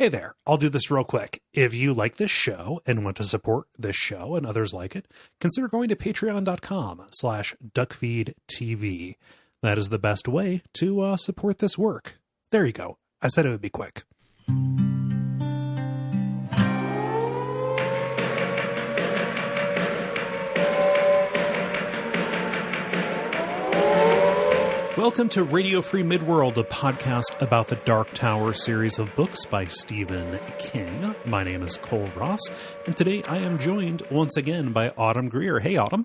Hey there, I'll do this real quick. If you like this show and want to support this show and others like it, consider going to patreon.com/Duckfeed.tv. That is the best way to support this work. There you go. I said it would be quick. Welcome to Radio Free Midworld, a podcast about the Dark Tower series of books by Stephen King. My name is Cole Ross, and today I am joined once again by Autumn Greer. Hey, Autumn.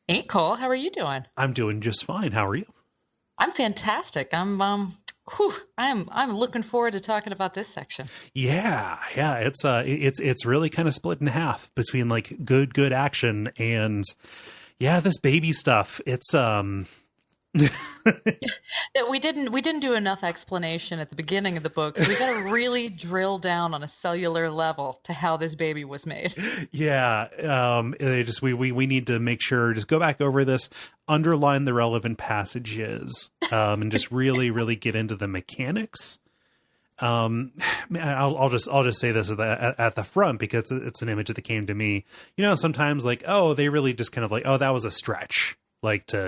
Hey, Cole. How are you doing? I'm doing just fine. How are you? I'm fantastic. I'm looking forward to talking about this section. Yeah. It's really kind of split in half between like good action and this baby stuff. It's we didn't do enough explanation at the beginning of the book, so we got to really drill down on a cellular level to how this baby was made. We need to make sure, just go back over this, underline the relevant passages, and just really get into the mechanics. I'll just say this at the front because it's an image that came to me. You know, sometimes like, oh, they really just kind of like, oh, that was a stretch. Like to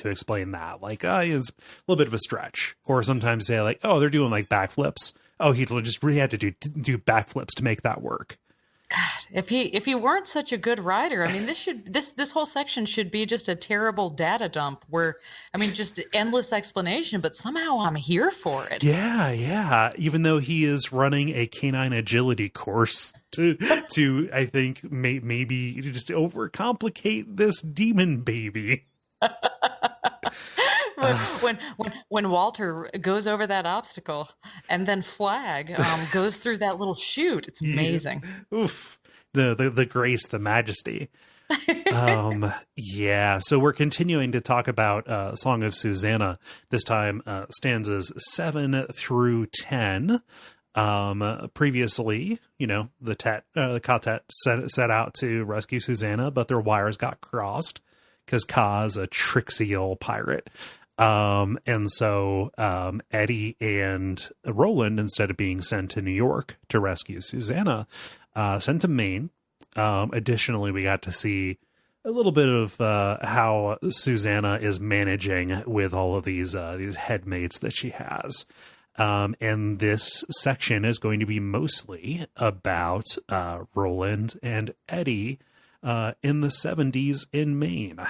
explain that, like, it's a little bit of a stretch. Or sometimes say like, oh, they're doing like backflips. Oh, he just really had to do backflips to make that work. God, if he weren't such a good writer, I mean, this whole section should be just a terrible data dump where, I mean, just endless explanation, but somehow I'm here for it. Yeah. Even though he is running a canine agility course to I think maybe just overcomplicate this demon baby. When Walter goes over that obstacle and then Flag goes through that little chute, it's amazing. Yeah. Oof, the grace, the majesty. So we're continuing to talk about Song of Susannah, this time stanzas 7 through 10. Previously, the quartet set out to rescue Susannah, but their wires got crossed because Ka's a tricksy old pirate. And so Eddie and Roland, instead of being sent to New York to rescue Susannah, sent to Maine. Additionally, we got to see a little bit of how Susannah is managing with all of these headmates that she has. And this section is going to be mostly about Roland and Eddie in the 70s in Maine.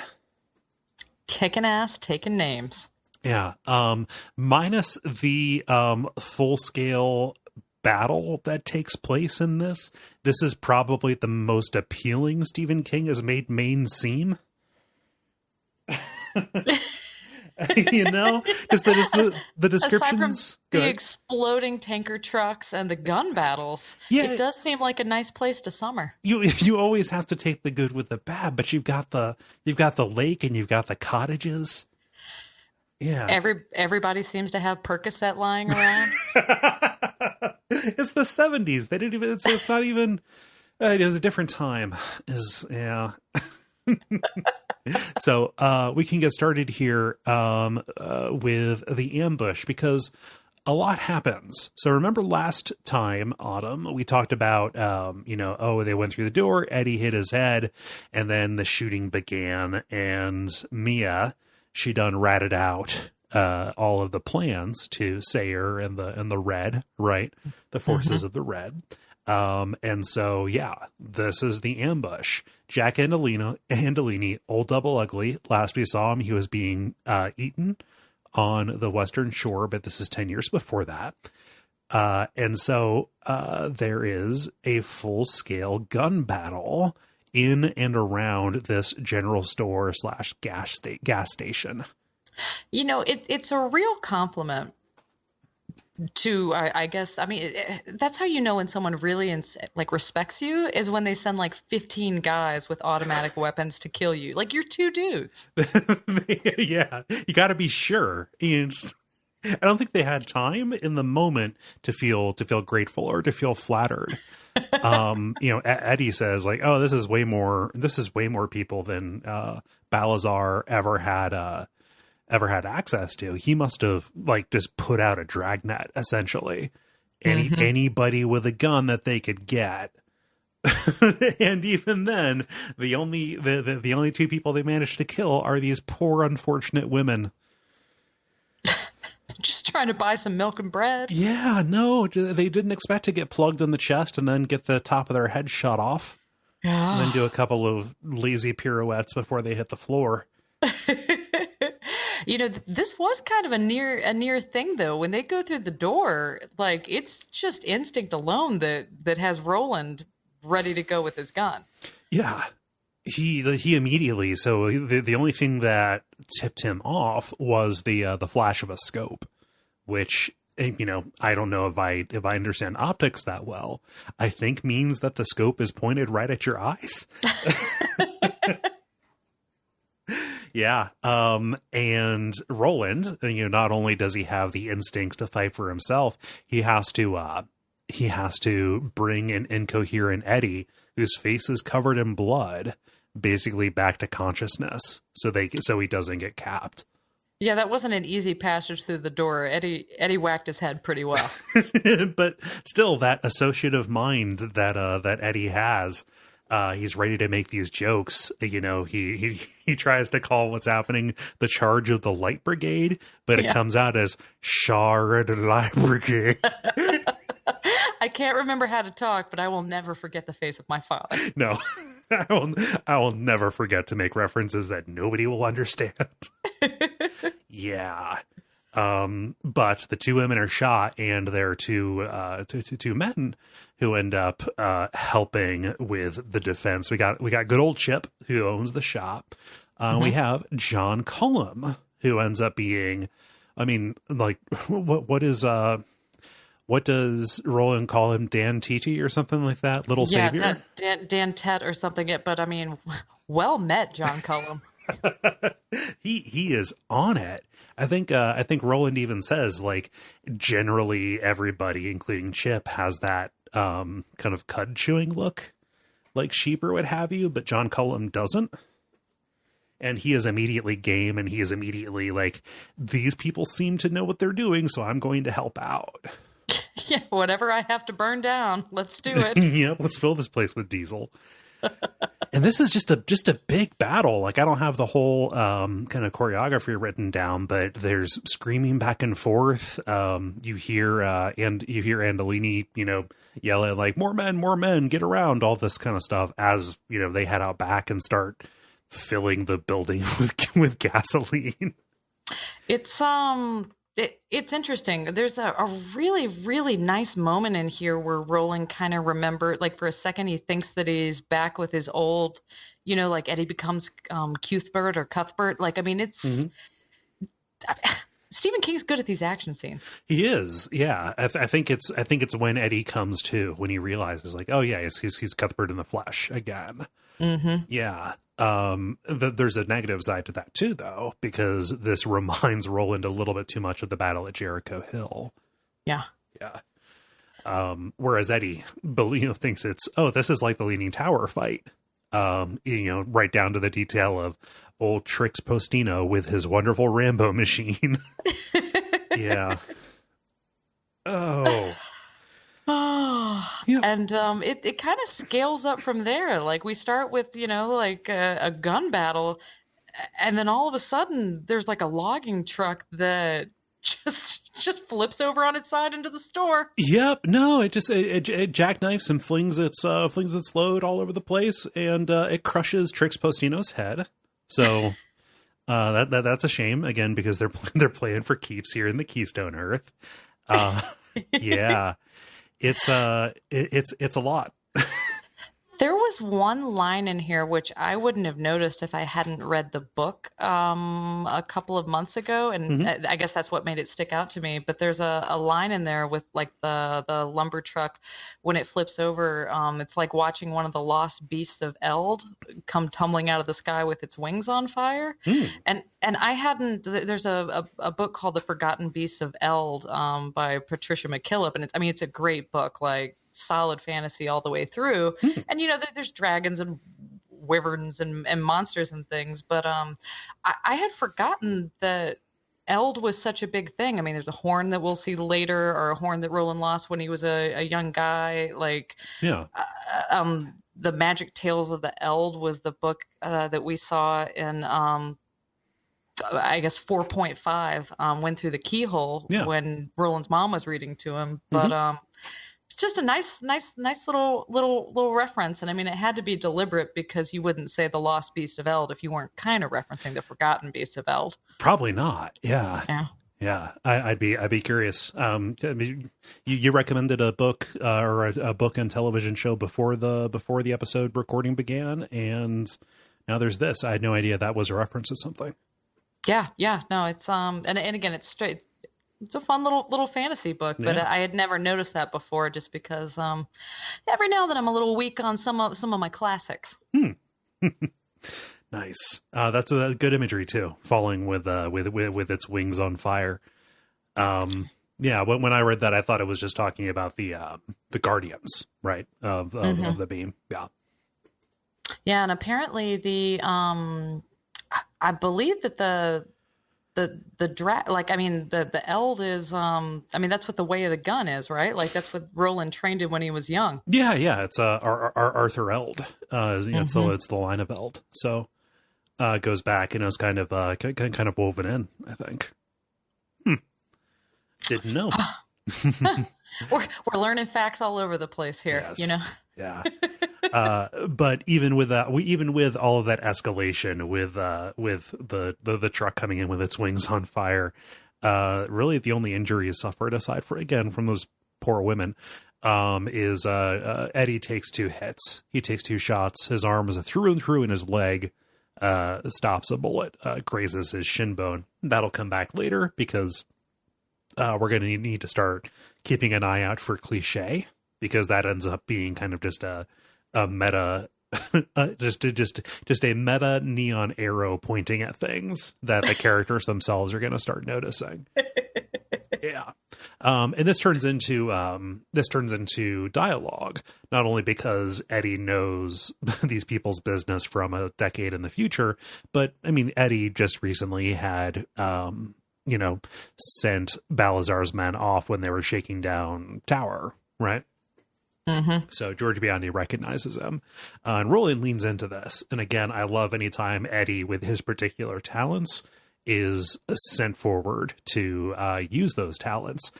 Kicking ass, taking names. Yeah. Minus the full-scale battle that takes place in this is probably the most appealing Stephen King has made Maine seem. Just the descriptions. Aside from the exploding tanker trucks and the gun battles, it does seem like a nice place to summer. You always have to take the good with the bad, but you've got the lake and you've got the cottages. Yeah, everybody seems to have Percocet lying around. It's the 70s. They didn't even. It's not even. It was a different time. So we can get started here with the ambush, because a lot happens. So remember last time, Autumn, we talked about, they went through the door, Eddie hit his head, and then the shooting began, and Mia, she done ratted out all of the plans to Sayer and the Red, right? The forces of the Red. And so, this is the ambush. Jack Andolini, old double ugly. Last we saw him, he was being eaten on the Western Shore, but this is 10 years before that. And so there is a full-scale gun battle in and around this general store / gas station. It's a real compliment to, I guess, I mean, that's how you know when someone really respects you, is when they send like 15 guys with automatic weapons to kill you. Like, you're two dudes. Yeah, you got to be sure. I don't think they had time in the moment to feel grateful or to feel flattered. Eddie says like, "Oh, this is way more people than Balazar ever had access to. He must have like just put out a dragnet essentially Mm-hmm. Anybody with a gun that they could get. And even then, the only two people they managed to kill are these poor unfortunate women. Just trying to buy some milk and bread. Yeah, no, they didn't expect to get plugged in the chest and then get the top of their head shot off. And then do a couple of lazy pirouettes before they hit the floor. This was kind of a near thing though. When they go through the door, like it's just instinct alone that has Roland ready to go with his gun. Yeah. He immediately, so the only thing that tipped him off was the flash of a scope, which, I don't know if I understand optics that well. I think means that the scope is pointed right at your eyes. Yeah. And Roland, not only does he have the instincts to fight for himself, he has to bring an incoherent Eddie whose face is covered in blood basically back to consciousness so he doesn't get capped. Yeah, that wasn't an easy passage through the door. Eddie whacked his head pretty well. But still, that associative mind that Eddie has, he's ready to make these jokes. He tries to call what's happening the charge of the Light Brigade, but it comes out as Shard Light Brigade. I can't remember how to talk, but I will never forget the face of my father. No. I will never forget to make references that nobody will understand. Yeah. But the two women are shot, and there are two men who end up helping with the defense. We got good old Chip, who owns the shop. We have John Cullum, who ends up being, what does Roland call him? Dan Titi or something like that? Little Savior? Dan Tet or something. But well met, John Cullum. He is on it. I think Roland even says, generally everybody, including Chip, has that kind of cud chewing look like sheep or what have you, but John Cullum doesn't. And he is immediately game, and he is immediately like, these people seem to know what they're doing, so I'm going to help out. Yeah, whatever I have to burn down, let's do it. Yeah, let's fill this place with diesel. And this is just a big battle. I don't have the whole kind of choreography written down, but there's screaming back and forth. You hear Andolini, yell at more men, get around, all this kind of stuff as they head out back and start filling the building with gasoline. It's interesting. There's a really, really nice moment in here where Roland kind of for a second, he thinks that he's back with his old, Eddie becomes Cuthbert or Cuthbert. It's Stephen King's good at these action scenes. He is, yeah. I think it's when Eddie comes to, when he realizes oh yeah, he's Cuthbert in the flesh again. Mm-hmm. Yeah. There's a negative side to that too, though, because this reminds Roland a little bit too much of the battle at Jericho Hill. Yeah. Yeah. Whereas Eddie, thinks this is like the Leaning Tower fight. Right down to the detail of old Trix Postino with his wonderful Rambo machine. Yeah. Oh. Yeah. And it kind of scales up from there. We start with a gun battle, and then all of a sudden there's a logging truck that just flips over on its side into the store. Yep. No, it jackknifes and flings its load all over the place, and it crushes Trix Postino's head. So that's a shame again, because they're playing for keeps here in the Keystone Earth. Yeah. It's a lot. There was one line in here which I wouldn't have noticed if I hadn't read the book a couple of months ago, and I guess that's what made it stick out to me. But there's a line in there with the lumber truck when it flips over. It's like watching one of the lost beasts of Eld come tumbling out of the sky with its wings on fire. And I hadn't. There's a book called The Forgotten Beasts of Eld by Patricia McKillop, and it's a great book, solid fantasy all the way through. And there's dragons and wyverns and monsters and things, but I had forgotten that eld was such a big thing. I mean, there's a horn that we'll see later, or a horn that Roland lost when he was a young guy. Like, Yeah. The Magic Tales of the Eld was the book that we saw in, I guess 4.5, went through the keyhole when Roland's mom was reading to him. But it's just a nice little reference. And I mean, it had to be deliberate, because you wouldn't say the Lost Beast of Eld if you weren't kind of referencing the Forgotten Beast of Eld. Probably not. Yeah. Yeah. Yeah. I'd be curious. I mean, you recommended a book or a book and television show before the episode recording began, and now there's this. I had no idea that was a reference to something. Yeah. No, it's and again, it's straight. It's a fun little fantasy book, but I had never noticed that before, just because every now and then I'm a little weak on some of my classics. Nice. That's a good imagery too. Falling with its wings on fire. Yeah. When I read that, I thought it was just talking about the guardians, right? Of the beam. Yeah. Yeah, and apparently I believe that the eld is that's what the way of the gun is, right? Like, that's what Roland trained in when he was young. Yeah, it's Arthur Eld. It's the line of Eld. So it goes back, and it's kind of woven in, I think. Didn't know. We're learning facts all over the place here. Yes. You know. Yeah. But even with that, even with all of that escalation, with the truck coming in with its wings on fire, really the only injuries suffered, aside from those poor women, is Eddie takes 2 hits. He takes 2 shots. His arm is through and through, and his leg stops a bullet, grazes his shin bone. That'll come back later, because we're going to need to start keeping an eye out for cliche, because that ends up being kind of just a meta, just a meta neon arrow pointing at things that the characters themselves are going to start noticing. Yeah. And this turns into dialogue, not only because Eddie knows these people's business from a decade in the future, but I mean, Eddie just recently had, sent Balazar's men off when they were shaking down Tower, right? So George Biondi recognizes him, and Roland leans into this. And again, I love anytime Eddie, with his particular talents, is sent forward to use those talents.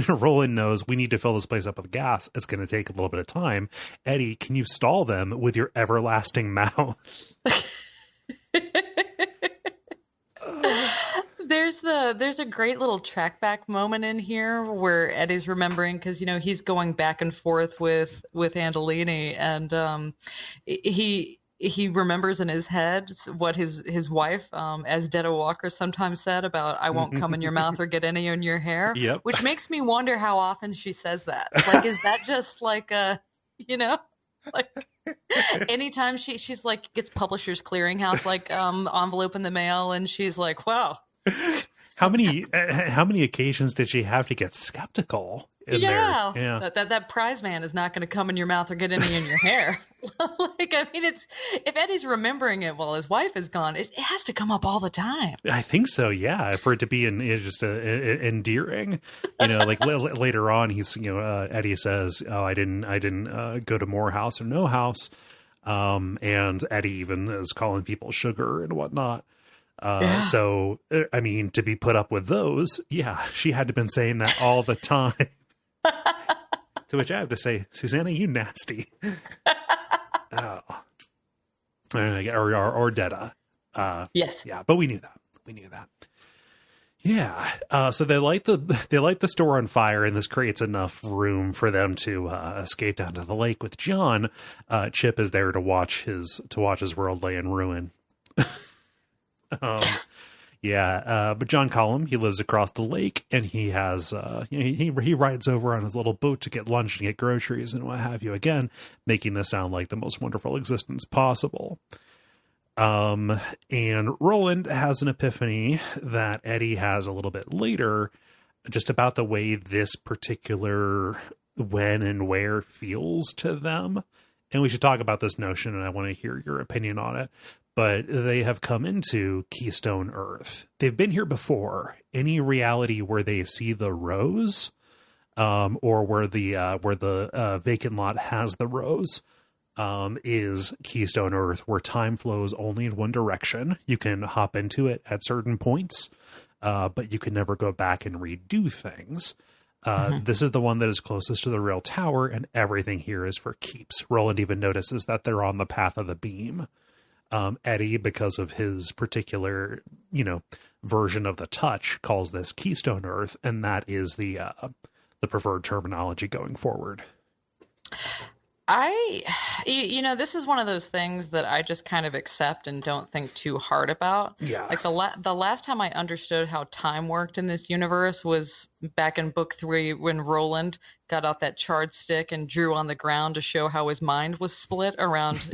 Roland knows, we need to fill this place up with gas. It's going to take a little bit of time. Eddie, can you stall them with your everlasting mouth? There's a great little track back moment in here where Eddie's remembering, because he's going back and forth with Andolini, and he remembers in his head what his wife, as Detta Walker, sometimes said about, "I won't come in your mouth or get any in your hair." Yep. Which makes me wonder how often she says that. Like, is that just like like anytime she's like, gets Publishers Clearinghouse envelope in the mail, and she's like, wow. How many occasions did she have to get skeptical in there? Yeah. That prize man is not going to come in your mouth or get any in your hair. If Eddie's remembering it while his wife is gone, it has to come up all the time. I think so. Yeah. For it to be endearing, like later on, he's, Eddie says, "Oh, I didn't go to Morehouse or No House." And Eddie even is calling people sugar and whatnot. So, I mean, to be put up with those, she had to have been saying that all the time. To which I have to say, Susannah, you nasty. Oh. Or Detta. Yes. Yeah, but we knew that. Yeah. So they light the store on fire, and this creates enough room for them to escape down to the lake with John. Chip is there to watch his world lay in ruin. But John Cullum, he lives across the lake, and he has he rides over on his little boat to get lunch and get groceries and what have you, again making this sound like the most wonderful existence possible. And Roland has an epiphany that Eddie has a little bit later, just about the way this particular when and where feels to them. And we should talk about this notion, and I want to hear your opinion on it. but they have come into Keystone Earth. They've been here before. Any reality where they see the rose, or where the vacant lot has the rose, is Keystone Earth, where time flows only in one direction. You can hop into it at certain points, but you can never go back and redo things. This is the one that is closest to the real tower, and everything here is for keeps. Roland even notices that they're on the path of the beam. Eddie, because of his particular, version of the touch, calls this Keystone Earth, and that is the preferred terminology going forward. This is one of those things that I just kind of accept and don't think too hard about. Yeah. Like the last time I understood how time worked in this universe was back in book 3 when Roland got out that charred stick and drew on the ground to show how his mind was split around,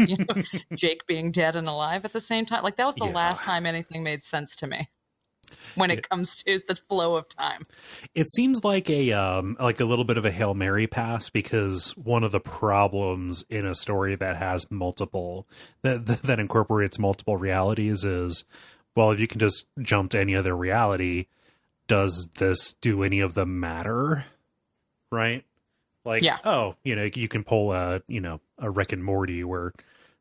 Jake being dead and alive at the same time. Like that was the last time anything made sense to me when it comes to the flow of time. It seems like a little bit of a Hail Mary pass, because one of the problems in a story that has multiple, that incorporates multiple realities is, well, if you can just jump to any other reality, does this do any of them matter? Right? Like, you can pull a Rick and Morty where,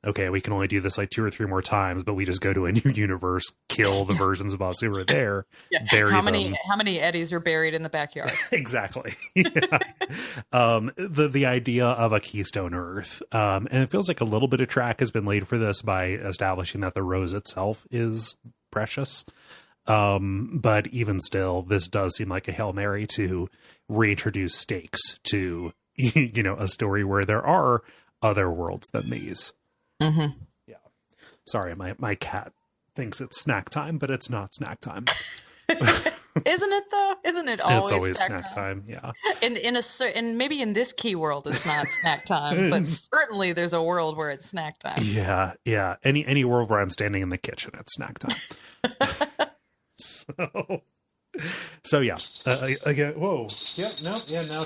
okay, we can only do this like 2 or 3 more times, but we just go to a new universe, kill the versions of us who were there, bury how them. many Eddies are buried in the backyard? Exactly. Yeah. The idea of a Keystone Earth, and it feels like a little bit of track has been laid for this by establishing that the rose itself is precious. But even still, this does seem like a Hail Mary to reintroduce stakes to, a story where there are other worlds than these. Mm-hmm. Yeah. Sorry, my cat thinks it's snack time, but it's not snack time. Isn't it though? Isn't it always snack time? Yeah. And maybe in this key world it's not snack time, but certainly there's a world where it's snack time. Yeah, yeah. Any world where I'm standing in the kitchen, it's snack time. So yeah. Again, whoa. Yeah. No. Yeah. Now.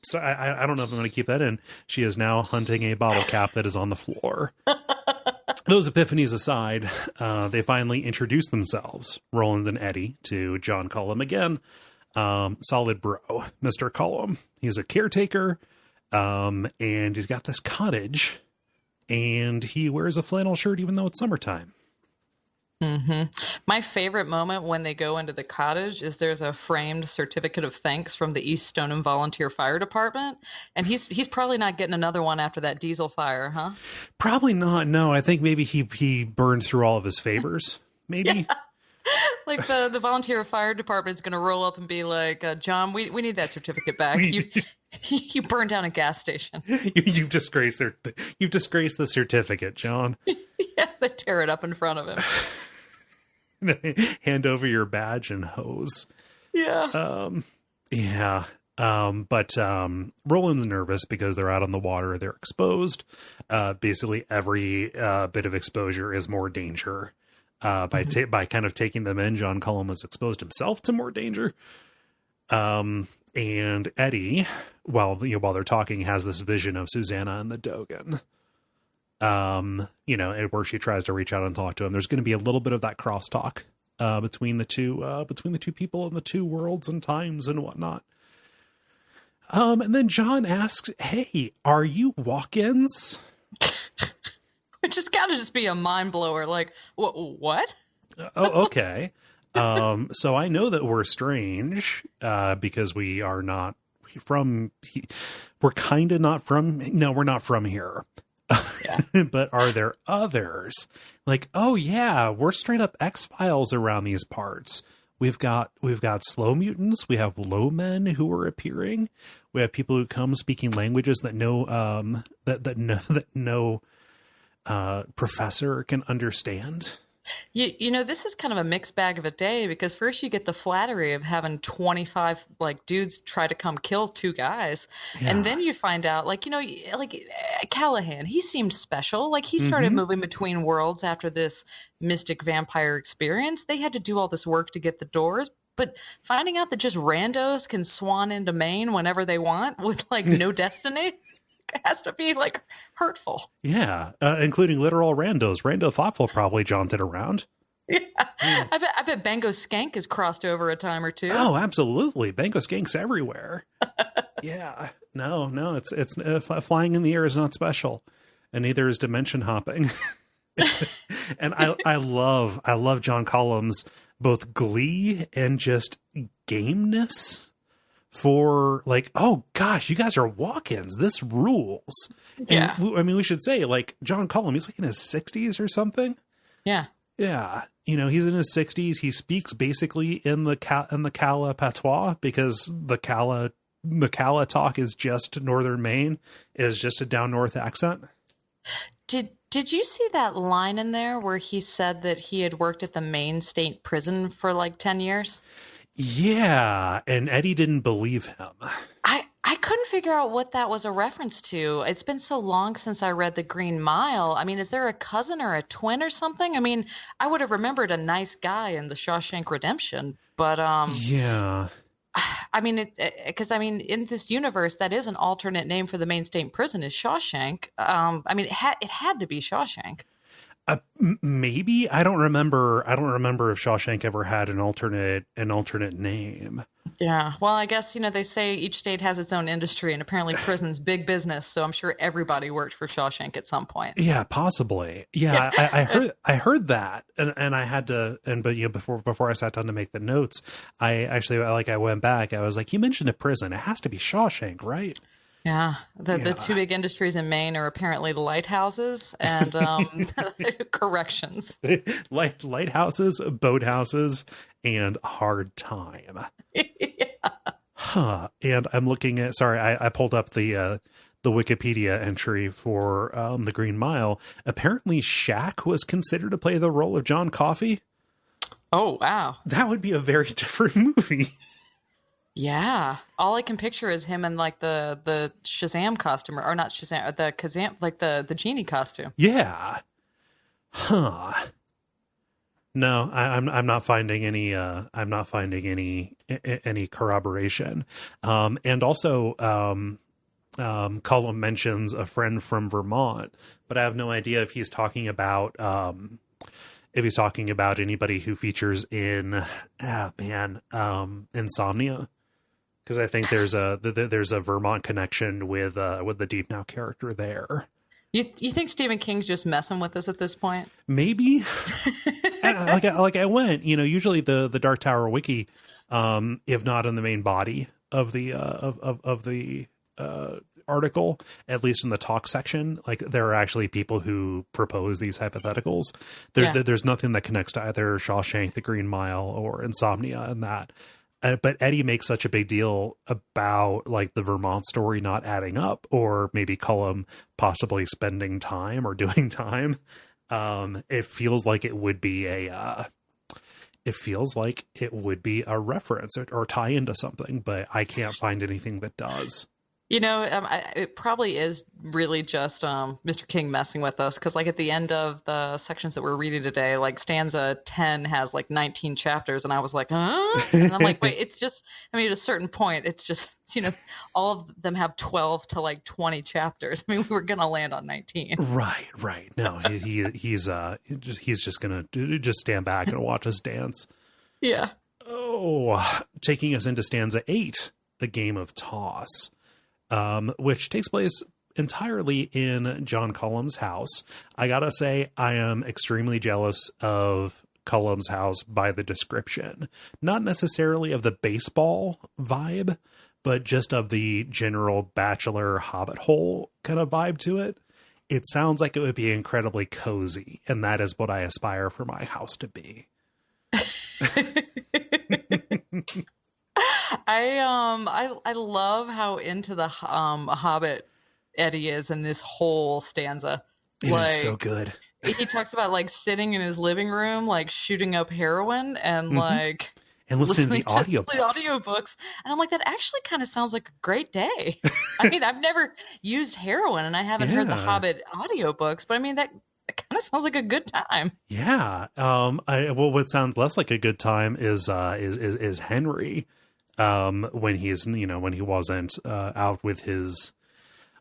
So I don't know if I'm going to keep that in. She is now hunting a bottle cap that is on the floor. Those epiphanies aside, they finally introduce themselves, Roland and Eddie, to John Cullum again. Solid bro, Mr. Cullum. He's a caretaker, and he's got this cottage, and he wears a flannel shirt even though it's summertime. Mm-hmm. My favorite moment when they go into the cottage is there's a framed certificate of thanks from the East Stoneham Volunteer Fire Department, and he's probably not getting another one after that diesel fire, huh? Probably not. No, I think maybe he burned through all of his favors. Maybe. Yeah. Like the volunteer fire department is going to roll up and be like, John, we need that certificate back. You burned down a gas station. You've disgraced the certificate, John. Yeah, they tear it up in front of him. Hand over your badge and hose. Yeah. Yeah. But Roland's nervous because they're out on the water. They're exposed. Basically every bit of exposure is more danger. By kind of taking them in, John Cullum has exposed himself to more danger. And Eddie, while they're talking, has this vision of Susannah and the Dogan. Where she tries to reach out and talk to him. There's going to be a little bit of that crosstalk between the two people in the two worlds and times and whatnot. And then John asks, "Hey, are you walk-ins?" Which has got to just be a mind blower. Like, what? Oh, okay. So I know that we're strange because we are not from. We're kind of not from. No, we're not from here. Yeah. But are there others? Like, oh yeah, we're straight up X-Files around these parts. We've got slow mutants. We have low men who are appearing. We have people who come speaking languages that no professor can understand. This is kind of a mixed bag of a day, because first you get the flattery of having 25 dudes try to come kill 2 guys. Yeah. And then you find out Callahan, he seemed special. Like he started moving between worlds after this mystic vampire experience. They had to do all this work to get the doors, but finding out that just randos can swan into Maine whenever they want with no destiny. It has to be like hurtful. Yeah, including literal randos. Rando Thoughtful probably jaunted around. Yeah. I bet Bango Skank has crossed over a time or two. Oh, absolutely. Bango Skank's everywhere. Yeah. No, it's flying in the air is not special, and neither is dimension hopping. And I love John Collins' both glee and just gameness for like, oh gosh, you guys are walk-ins. This rules. Yeah. And I mean, we should say like John Collins, he's like in his 60s or something. Yeah. Yeah. You know, he's in his 60s. He speaks basically in the Cala patois, because the Cala talk is just northern Maine. It is just a down north accent. Did you see that line in there where he said that he had worked at the Maine State Prison for like 10 years? Yeah, and Eddie didn't believe him. I couldn't figure out what that was a reference to. It's been so long since I read The Green Mile. I mean, is there a cousin or a twin or something? I mean, I would have remembered a nice guy in The Shawshank Redemption, but yeah. I mean, because in this universe, that is an alternate name for the Maine State Prison is Shawshank. I mean, it had to be Shawshank. Maybe I don't remember if Shawshank ever had an alternate name. Yeah. Well, I guess, they say each state has its own industry, and apparently prison's big business. So I'm sure everybody worked for Shawshank at some point. Yeah, possibly. Yeah. I heard that. And I had to, before I sat down to make the notes, I went back. I was like, you mentioned a prison. It has to be Shawshank, right? Yeah. The two big industries in Maine are apparently the lighthouses and corrections. Lighthouses, boathouses, and hard time. Yeah. Huh. And I'm looking at, I pulled up the Wikipedia entry for The Green Mile. Apparently Shaq was considered to play the role of John Coffey. Oh, wow. That would be a very different movie. Yeah. All I can picture is him in like the Shazam costume or not Shazam, the Kazam, like the genie costume. Yeah. Huh. No, I'm not finding any. I'm not finding any corroboration. And also, Colum mentions a friend from Vermont, but I have no idea if he's talking about anybody who features in Insomnia, because I think there's a Vermont connection with the Deep Now character there. You think Stephen King's just messing with us at this point? Maybe. I went, usually the Dark Tower wiki, if not in the main body of the article, at least in the talk section, like there are actually people who propose these hypotheticals. There's nothing that connects to either Shawshank, The Green Mile, or Insomnia in that. But Eddie makes such a big deal about like the Vermont story not adding up, or maybe Cullum possibly spending time or doing time. It feels like it would be a reference or tie into something, but I can't find anything that does. It probably is really just Mr. King messing with us, because like at the end of the sections that we're reading today, like stanza 10 has like 19 chapters, and I was like, huh? And I'm like, wait, it's just, at a certain point, it's just, all of them have 12 to like 20 chapters. We were gonna land on 19. Right. No, he's just gonna just stand back and watch us dance. Yeah. Oh, taking us into stanza 8, a game of toss. Which takes place entirely in John Cullum's house. I gotta say, I am extremely jealous of Cullum's house by the description. Not necessarily of the baseball vibe, but just of the general bachelor hobbit hole kind of vibe to it. It sounds like it would be incredibly cozy, and that is what I aspire for my house to be. I love how into the Hobbit Eddie is in this whole stanza. It is so good. He talks about like sitting in his living room, like shooting up heroin and like and listening to the audiobooks. And I'm like, that actually kind of sounds like a great day. I've never used heroin and I haven't heard the Hobbit audiobooks, but that kind of sounds like a good time. Yeah. What sounds less like a good time is Henry. When he's, when he wasn't out with his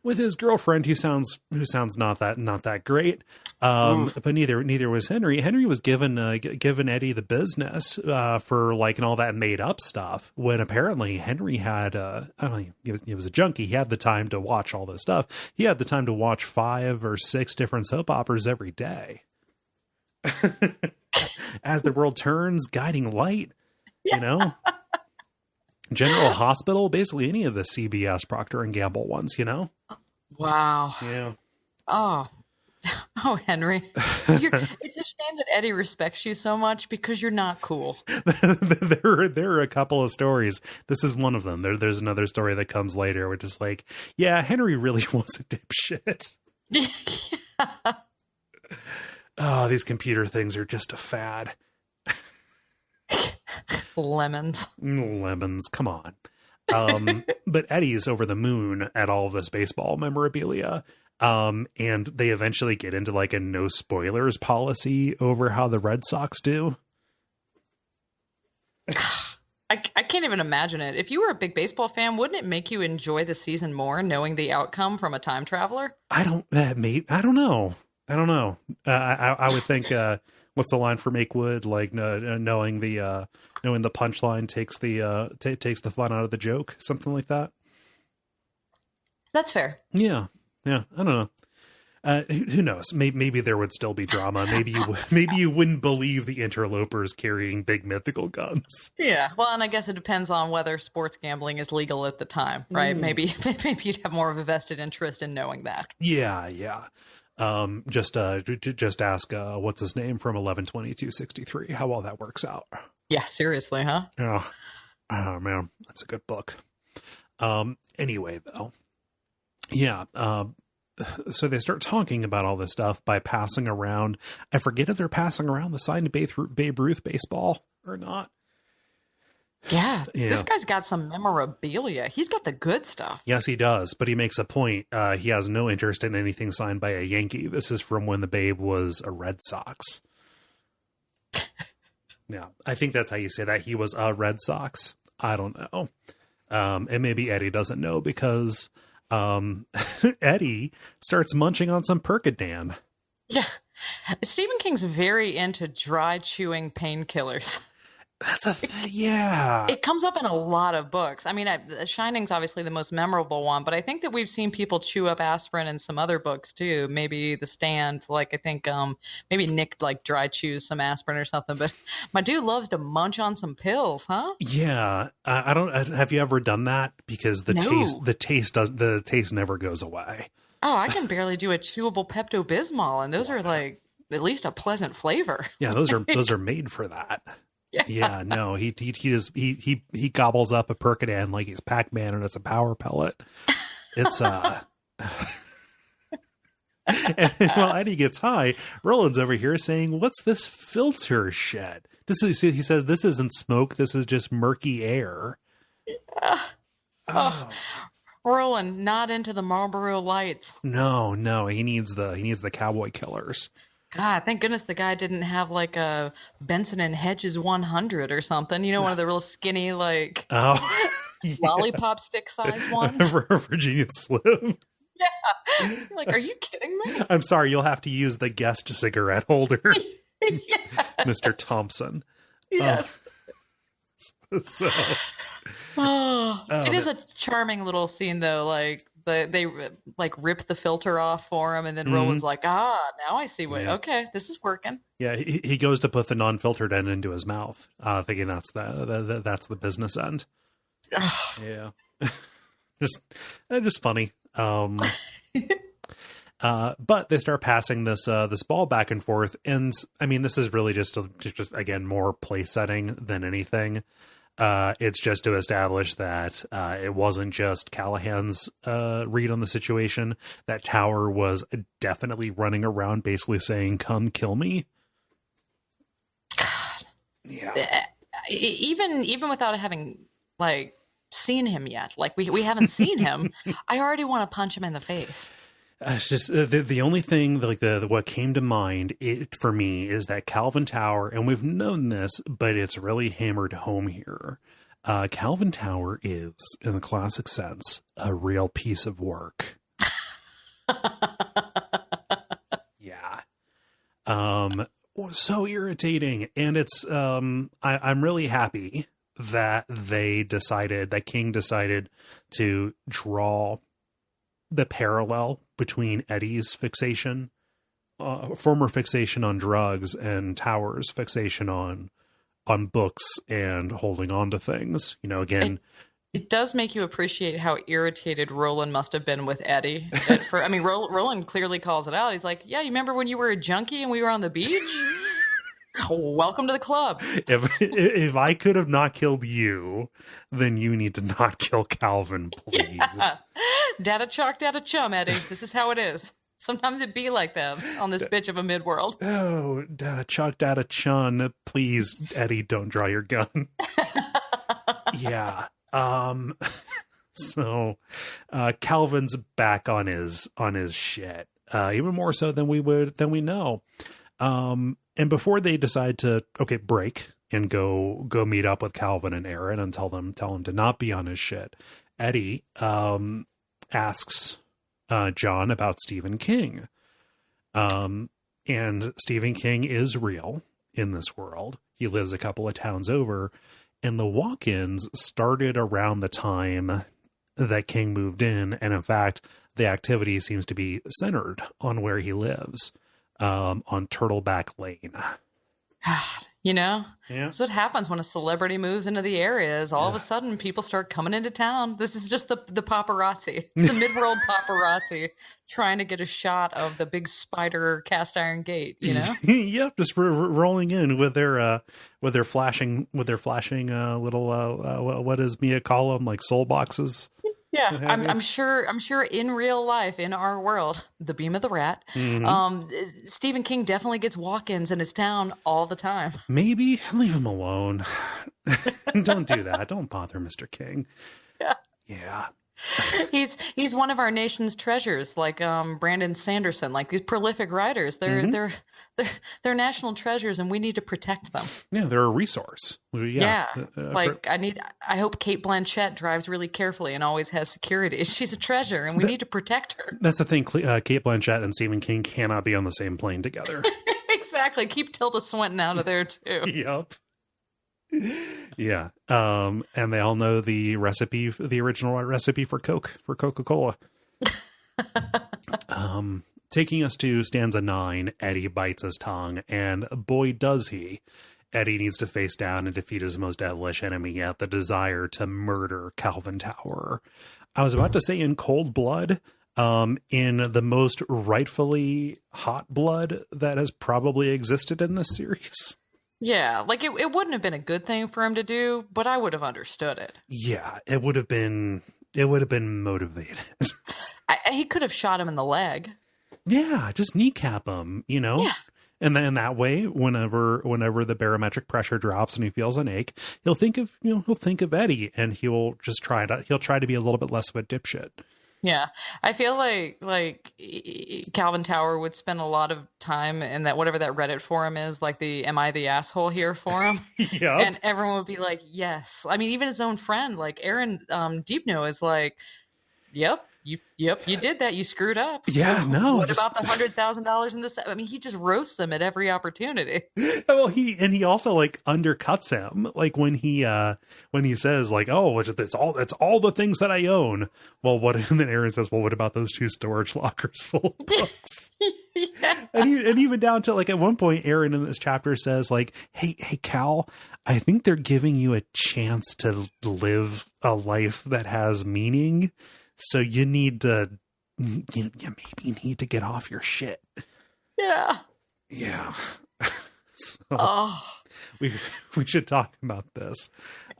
with his girlfriend who sounds not that great. But neither was Henry. Henry was given Eddie the business for like and all that made up stuff, when apparently Henry had he was a junkie. He had the time to watch all this stuff. He had the time to watch 5 or 6 different soap operas every day. As the World Turns, Guiding Light, you know, General Hospital, basically any of the CBS Procter and Gamble ones, you know. Wow. Yeah. Oh, Henry. It's a shame that Eddie respects you so much because you're not cool. there are a couple of stories. This is one of them. There's another story that comes later, which is like, yeah, Henry really was a dipshit. Yeah. Oh, these computer things are just a fad. Lemons. Come on. But Eddie's over the moon at all of this baseball memorabilia. And they eventually get into like a no spoilers policy over how the Red Sox do. I can't even imagine it. If you were a big baseball fan, wouldn't it make you enjoy the season more knowing the outcome from a time traveler? I don't know. I would think, what's the line for Make Wood? Like knowing the punchline takes the fun out of the joke, something like that. That's fair. Yeah. I don't know. Who knows? Maybe there would still be drama. Maybe you wouldn't believe the interlopers carrying big mythical guns. Yeah. Well, and I guess it depends on whether sports gambling is legal at the time, right? Maybe you'd have more of a vested interest in knowing that. Yeah. Just ask what's his name from 11/22/63 how all that works out. Yeah, seriously, huh? Yeah. Oh man, that's a good book. Anyway, though, yeah. So they start talking about all this stuff by passing around. I forget if they're passing around the signed Babe Ruth baseball or not. Yeah, this guy's got some memorabilia. He's got the good stuff. Yes, he does. But he makes a point. He has no interest in anything signed by a Yankee. This is from when the Babe was a Red Sox. Yeah, I think that's how you say that. He was a Red Sox. I don't know. And maybe Eddie doesn't know because Eddie starts munching on some Percodan. Yeah. Stephen King's very into dry chewing painkillers. That's yeah. It comes up in a lot of books. I mean, Shining's obviously the most memorable one, but I think that we've seen people chew up aspirin in some other books too. Maybe The Stand, like I think maybe Nick like dry chews some aspirin or something. But my dude loves to munch on some pills, huh? Yeah, I don't. Have you ever done that? Because the taste never goes away. Oh, I can barely do a chewable Pepto-Bismol, and those are like at least a pleasant flavor. Yeah, those are made for that. Yeah, no, he gobbles up a Percodan like he's Pac-Man and it's a power pellet. It's and while Eddie gets high, Roland's over here saying, "What's this filter shit? He says this isn't smoke. This is just murky air." Yeah. Oh. Roland, not into the Marlboro Lights. No, he needs the Cowboy Killers. God, thank goodness the guy didn't have like a Benson and Hedges 100 or something. You know, one of the real skinny, like lollipop stick size ones. Virginia Slim. Yeah. You're like, are you kidding me? I'm sorry, you'll have to use the guest cigarette holder. Yes. Mr. Thompson. Yes. So. It is a charming little scene though, like they like rip the filter off for him, and then Roland's like, now I see what. Yeah. Okay, this is working. Yeah, he goes to put the non-filtered end into his mouth, thinking that's the business end. Yeah, just funny. But they start passing this ball back and forth, and I mean, this is really just again more place setting than anything. It's just to establish that it wasn't just Callahan's read on the situation. That Tower was definitely running around basically saying, "Come kill me." God. Yeah. Even without having like seen him yet, like we haven't seen him, I already want to punch him in the face. It's just the only thing like what came to mind for me is that Calvin Tower, and we've known this, but it's really hammered home here. Calvin Tower is, in the classic sense, a real piece of work. So irritating. And it's, I'm really happy that King decided to draw the parallel between Eddie's fixation, former fixation on drugs, and Tower's fixation on books and holding on to things. You know, again, it does make you appreciate how irritated Roland must have been with Eddie. Roland clearly calls it out. He's like, yeah, you remember when you were a junkie and we were on the beach? Welcome to the club. If I could have not killed you, then you need to not kill Calvin, please. Yeah. Data chalk, data chum, Eddie. This is how it is. Sometimes it be like that on this bitch of a midworld. Oh, data chalk, data chun. Please, Eddie, don't draw your gun. Yeah. So Calvin's back on his shit. Even more so than we know. And before they decide to break and go meet up with Calvin and Aaron and tell him to not be on his shit, Eddie asks John about Stephen King. And Stephen King is real in this world. He lives a couple of towns over, and the walk-ins started around the time that King moved in. And in fact, the activity seems to be centered on where he lives, on Turtleback Lane. You know, That's what happens when a celebrity moves into the area. Is all of a sudden people start coming into town. This is just the paparazzi, it's the midworld paparazzi trying to get a shot of the big spider cast iron gate. You know, yep, just rolling in with their flashing little what does Mia call them, like soul boxes. Yeah, I'm sure in real life, in our world, the beam of the rat, Stephen King definitely gets walk-ins in his town all the time. Maybe leave him alone. Don't do that. Don't bother Mr. King. Yeah. He's one of our nation's treasures, like Brandon Sanderson, like these prolific writers. They're national treasures, and we need to protect them. Yeah, they're a resource. I hope Cate Blanchett drives really carefully and always has security. She's a treasure, and we need to protect her. That's the thing. Cate Blanchett and Stephen King cannot be on the same plane together. Exactly. Keep Tilda Swinton out of there too. Yep. Yeah. And they all know the original recipe for Coca-Cola. Taking us to stanza 9, Eddie bites his tongue, and boy does he. Eddie needs to face down and defeat his most devilish enemy yet, the desire to murder Calvin Tower. I was about to say in cold blood, in the most rightfully hot blood that has probably existed in this series. Yeah, like it wouldn't have been a good thing for him to do, but I would have understood it. Yeah, it would have been motivated. He could have shot him in the leg. Yeah, just kneecap him, you know? Yeah. And then that way, whenever the barometric pressure drops and he feels an ache, he'll think of Eddie, and he'll try to be a little bit less of a dipshit. Yeah, I feel like Calvin Tower would spend a lot of time in that, whatever that Reddit forum is, like the "Am I the asshole here" forum. Yeah, and everyone would be like, "Yes." I mean, even his own friend, like Aaron Deepno, is like, "Yep, you did that. You screwed up." Yeah, no. What about the $100,000 in this? I mean, he just roasts them at every opportunity. Well, he also like undercuts him, like when he says like, "Oh, it's all the things that I own." Well, what? And then Aaron says, "Well, what about those 2 storage lockers full of books?" Yeah. And even down to like at one point, Aaron in this chapter says like, "Hey, Cal, I think they're giving you a chance to live a life that has meaning. So you need to, you maybe need to get off your shit." Yeah. Yeah. So we should talk about this.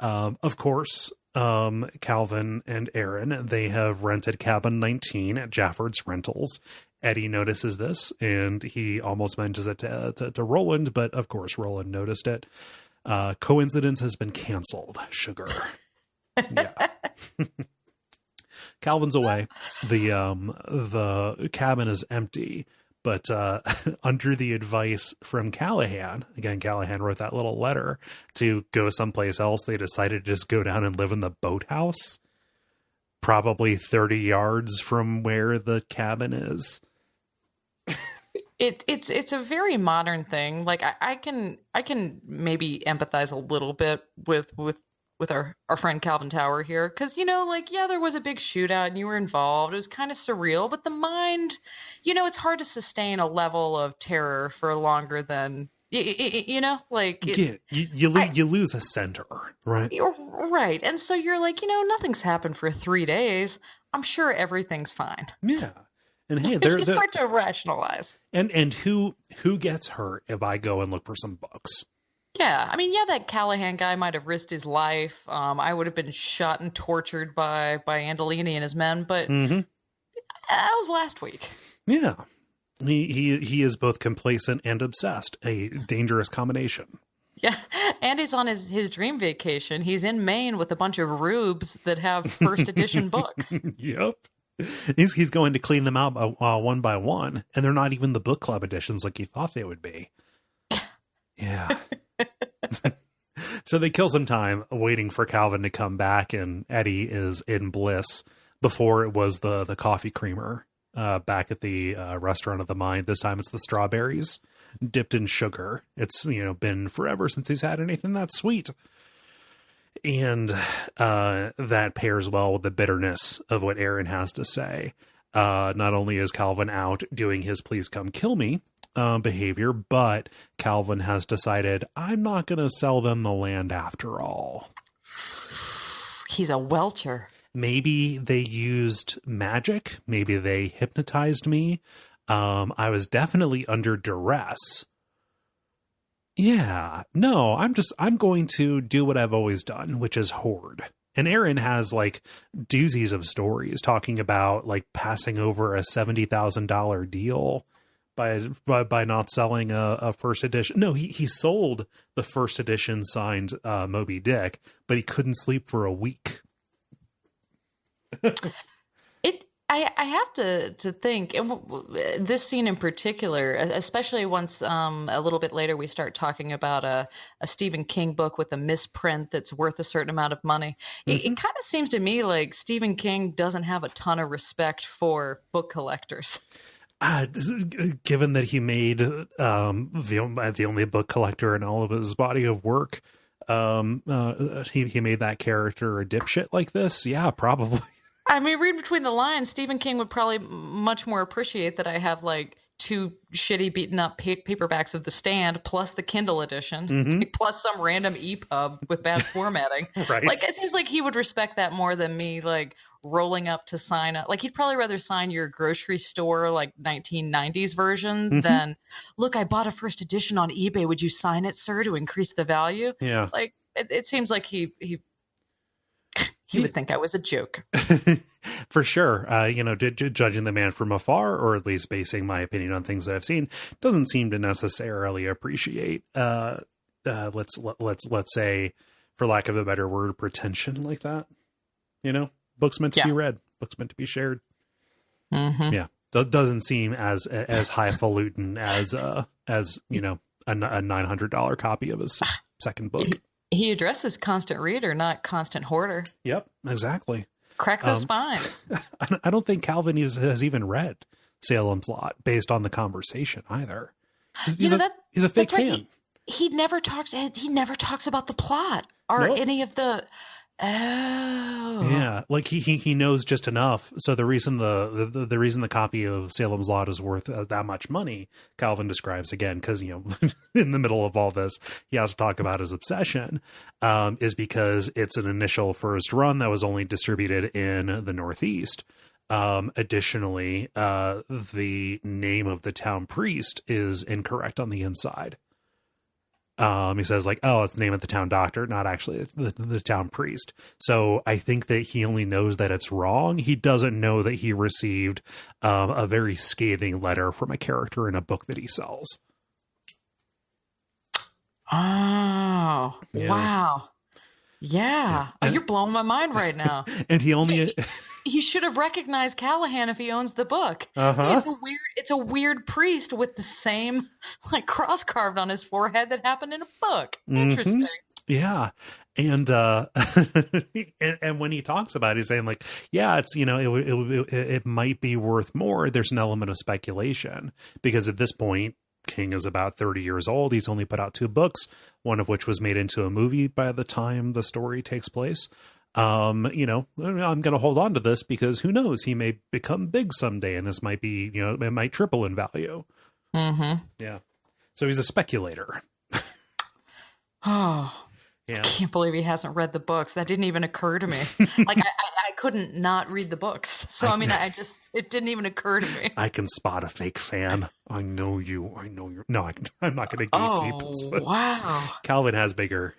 Of course, Calvin and Aaron, they have rented cabin 19 at Jafford's Rentals. Eddie notices this, and he almost mentions it to Roland, but of course Roland noticed it. Coincidence has been canceled. Sugar. Yeah. Calvin's away. The cabin is empty, but under the advice from Callahan, again, Callahan wrote that little letter to go someplace else. They decided to just go down and live in the boathouse, probably 30 yards from where the cabin is. It's a very modern thing. Like I can maybe empathize a little bit with our friend Calvin Tower here, because like, yeah, there was a big shootout and you were involved. It was kind of surreal, but the mind, it's hard to sustain a level of terror for longer than like you lose a center, right? you're right. And so you're like, nothing's happened for 3 days. I'm sure everything's fine. Yeah. And hey, You start to rationalize. and who gets hurt if I go and look for some books? Yeah, I mean, yeah, that Callahan guy might have risked his life. I would have been shot and tortured by Andolini and his men, but Mm-hmm. that was last week. Yeah. He is both complacent and obsessed, a dangerous combination. Yeah, and he's on his dream vacation. He's in Maine with a bunch of rubes that have first edition books. Yep. He's going to clean them out one by one, and they're not even the book club editions like he thought they would be. Yeah. So they kill some time waiting for Calvin to come back, and Eddie is in bliss. Before it was the coffee creamer back at the restaurant of the mind. This time it's the strawberries dipped in sugar. It's been forever since he's had anything that sweet. And that pairs well with the bitterness of what Aaron has to say. Not only is Calvin out doing his please come kill me behavior, but Calvin has decided, I'm not going to sell them the land after all. He's a welcher. Maybe they used magic. Maybe they hypnotized me. I was definitely under duress. Yeah, no, I'm going to do what I've always done, which is hoard. And Aaron has like doozies of stories talking about like passing over a $70,000 deal by not selling a first edition. No, he sold the first edition signed Moby Dick, but he couldn't sleep for a week. I have to think, and this scene in particular, especially once a little bit later we start talking about a Stephen King book with a misprint that's worth a certain amount of money. It kind of seems to me like Stephen King doesn't have a ton of respect for book collectors. Given that he made the only book collector in all of his body of work, he made that character a dipshit like this. Yeah, probably. I mean, reading between the lines, Stephen King would probably much more appreciate that I have like 2 shitty beaten up paperbacks of The Stand plus the Kindle edition plus some random EPUB with bad formatting. Right. Like, it seems like he would respect that more than me like rolling up to sign up. Like, he'd probably rather sign your grocery store like 1990s version than, look, I bought a first edition on eBay. Would you sign it, sir, to increase the value? Yeah. Like, it seems like he would think I was a joke. For sure. Judging the man from afar, or at least basing my opinion on things that I've seen, doesn't seem to necessarily appreciate, let's say, for lack of a better word, pretension like that. Books meant to be read, books meant to be shared. Yeah. Doesn't seem as highfalutin as a $900 copy of his second book. He addresses constant reader, not constant hoarder. Yep, exactly. Crack those spines. I don't think Calvin has even read Salem's Lot based on the conversation either. He's a fake fan. Right. He never talks about the plot or any of the. Oh. Yeah, like he knows just enough. So the reason the reason the copy of Salem's Lot is worth that much money, Calvin describes again, because in the middle of all this, he has to talk about his obsession, is because it's an initial first run that was only distributed in the Northeast. Additionally, the name of the town priest is incorrect on the inside. He says like, oh, it's the name of the town doctor, not actually the town priest. So I think that he only knows that it's wrong. He doesn't know that he received a very scathing letter from a character in a book that he sells. Oh, yeah. Wow. Yeah. Oh, you're blowing my mind right now. And he should have recognized Callahan if he owns the book. It's a weird priest with the same like cross carved on his forehead that happened in a book. Interesting. Yeah. And and when he talks about it, he's saying like, yeah, it's, it might be worth more. There's an element of speculation because at this point, King is about 30 years old. He's only put out 2 books, one of which was made into a movie by the time the story takes place. I'm going to hold on to this because who knows, he may become big someday, and this might be, it might triple in value. Mm-hmm. Yeah. So he's a speculator. Oh, yeah. I can't believe he hasn't read the books. That didn't even occur to me. Like I couldn't not read the books. So it didn't even occur to me. I can spot a fake fan. I know you. No, I'm not going to gatekeep. Oh, wow. Calvin has bigger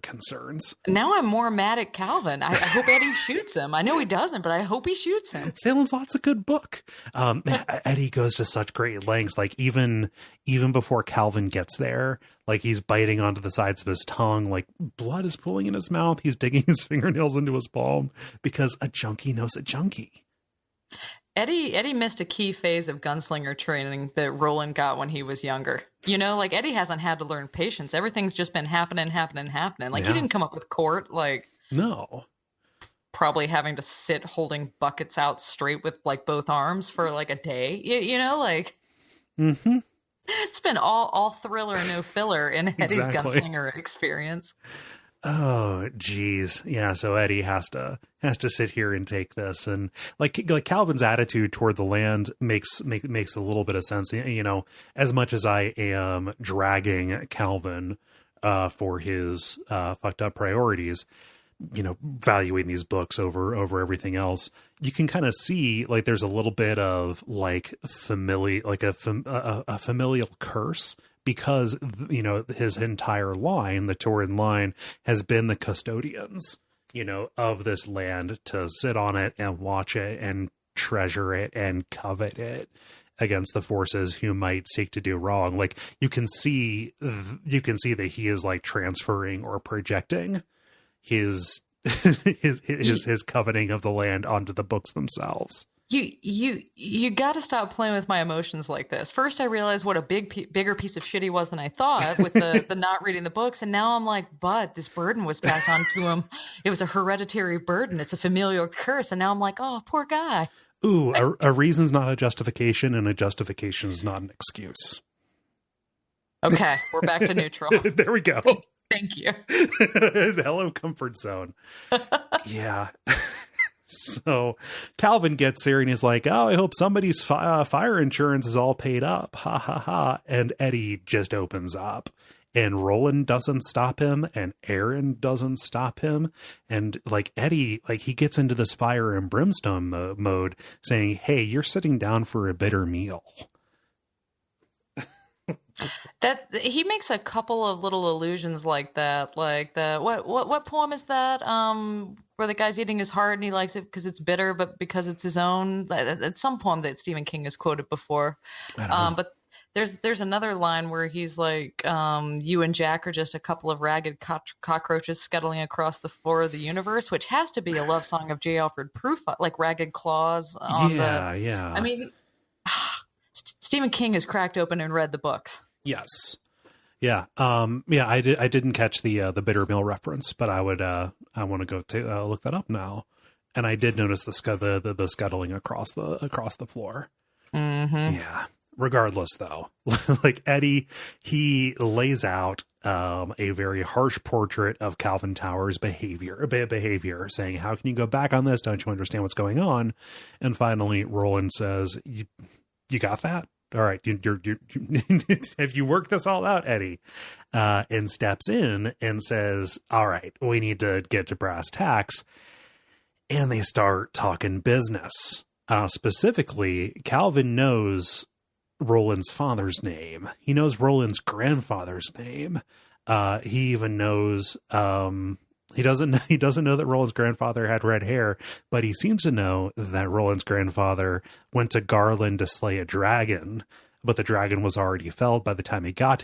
concerns. Now I'm more mad at Calvin. I hope Eddie shoots him. I know he doesn't, but I hope he shoots him. Salem's Lot's a good book. Eddie goes to such great lengths. Like even before Calvin gets there, like he's biting onto the sides of his tongue, like blood is pooling in his mouth. He's digging his fingernails into his palm because a junkie knows a junkie. Eddie missed a key phase of gunslinger training that Roland got when he was younger. Like Eddie hasn't had to learn patience. Everything's just been happening. Like he didn't come up with court. Like no, probably having to sit holding buckets out straight with like both arms for like a day. Like mm-hmm. It's been all thriller, no filler in Eddie's gunslinger experience. Oh, geez. Yeah. So Eddie has to sit here and take this. And like Calvin's attitude toward the land makes a little bit of sense. As much as I am dragging Calvin, for his, fucked up priorities, valuing these books over everything else, you can kind of see like there's a little bit of like a familial curse. Because, his entire line, the Tauren line, has been the custodians, of this land to sit on it and watch it and treasure it and covet it against the forces who might seek to do wrong. Like you can see that he is like transferring or projecting his coveting of the land onto the books themselves. You got to stop playing with my emotions like this. First, I realized what a bigger piece of shit he was than I thought with the not reading the books. And now I'm like, but this burden was passed on to him. It was a hereditary burden. It's a familial curse. And now I'm like, oh, poor guy. Ooh, a reason's not a justification, and a justification is not an excuse. Okay, we're back to neutral. There we go. Thank you. Hello, comfort zone. Yeah. So Calvin gets there and he's like, oh, I hope somebody's fire insurance is all paid up. Ha ha ha. And Eddie just opens up, and Roland doesn't stop him, and Aaron doesn't stop him. And like Eddie, like he gets into this fire and brimstone mode saying, hey, you're sitting down for a bitter meal. That he makes a couple of little allusions like that, like the what poem is that? Where the guy's eating his heart and he likes it because it's bitter, but because it's his own. It's some poem that Stephen King has quoted before. But there's another line where he's like, "You and Jack are just a couple of ragged cockroaches scuttling across the floor of the universe," which has to be a love song of J. Alfred Proof, like Ragged Claws. Yeah. I mean, Stephen King has cracked open and read the books. Yes. Yeah. I didn't catch the bitter meal reference, but I want to go look that up now. And I did notice the scuttling across the floor. Mm-hmm. Yeah. Regardless though, like Eddie, he lays out, a very harsh portrait of Calvin Towers' behavior, saying, how can you go back on this? Don't you understand what's going on? And finally, Roland says, you got that? All right, you're have you worked this all out, Eddie? And steps in and says, all right, we need to get to brass tacks. And they start talking business. Specifically, Calvin knows Roland's father's name. He knows Roland's grandfather's name. He even knows, he doesn't know that Roland's grandfather had red hair, but he seems to know that Roland's grandfather went to Garland to slay a dragon, but the dragon was already felled by the time he got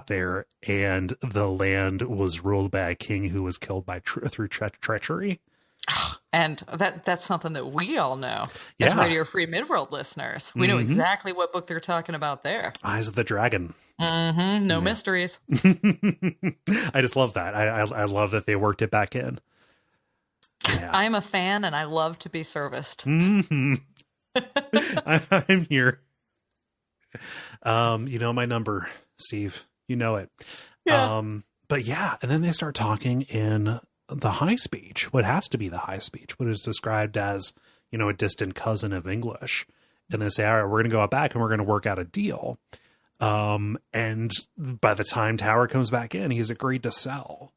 there, and the land was ruled by a king who was killed by through treachery. And that's something that we all know as Radio Free Midworld listeners. We know exactly what book they're talking about there. Eyes of the Dragon. No mysteries. I just love that. I love that they worked it back in. Yeah. I'm a fan and I love to be serviced. I'm here. You know my number, Steve. You know it. Yeah. But yeah, and then they start talking in the high speech, what has to be the high speech, what is described as, you know, a distant cousin of English. And they say, all right, we're going to go out back and we're going to work out a deal. And by the time Tower comes back in, he's agreed to sell.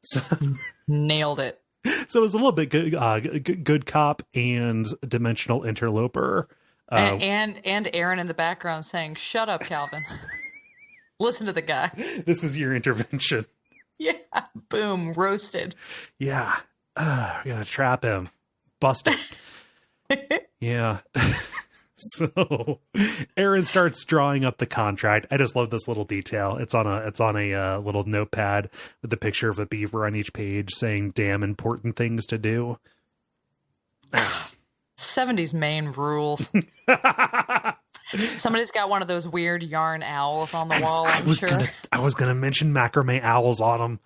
So, nailed it. So it's a little bit good cop and dimensional interloper. And Aaron in the background saying, "Shut up, Calvin." Listen to the guy. This is your intervention. Yeah. Boom. Roasted. Yeah. We're going to trap him. Bust it. Yeah. So Aaron starts drawing up the contract. I just love this little detail. It's on a little notepad with the picture of a beaver on each page saying damn important things to do. 70s Maine rules. Somebody's got one of those weird yarn owls on the wall, I'm sure. I was going to mention macrame owls on them.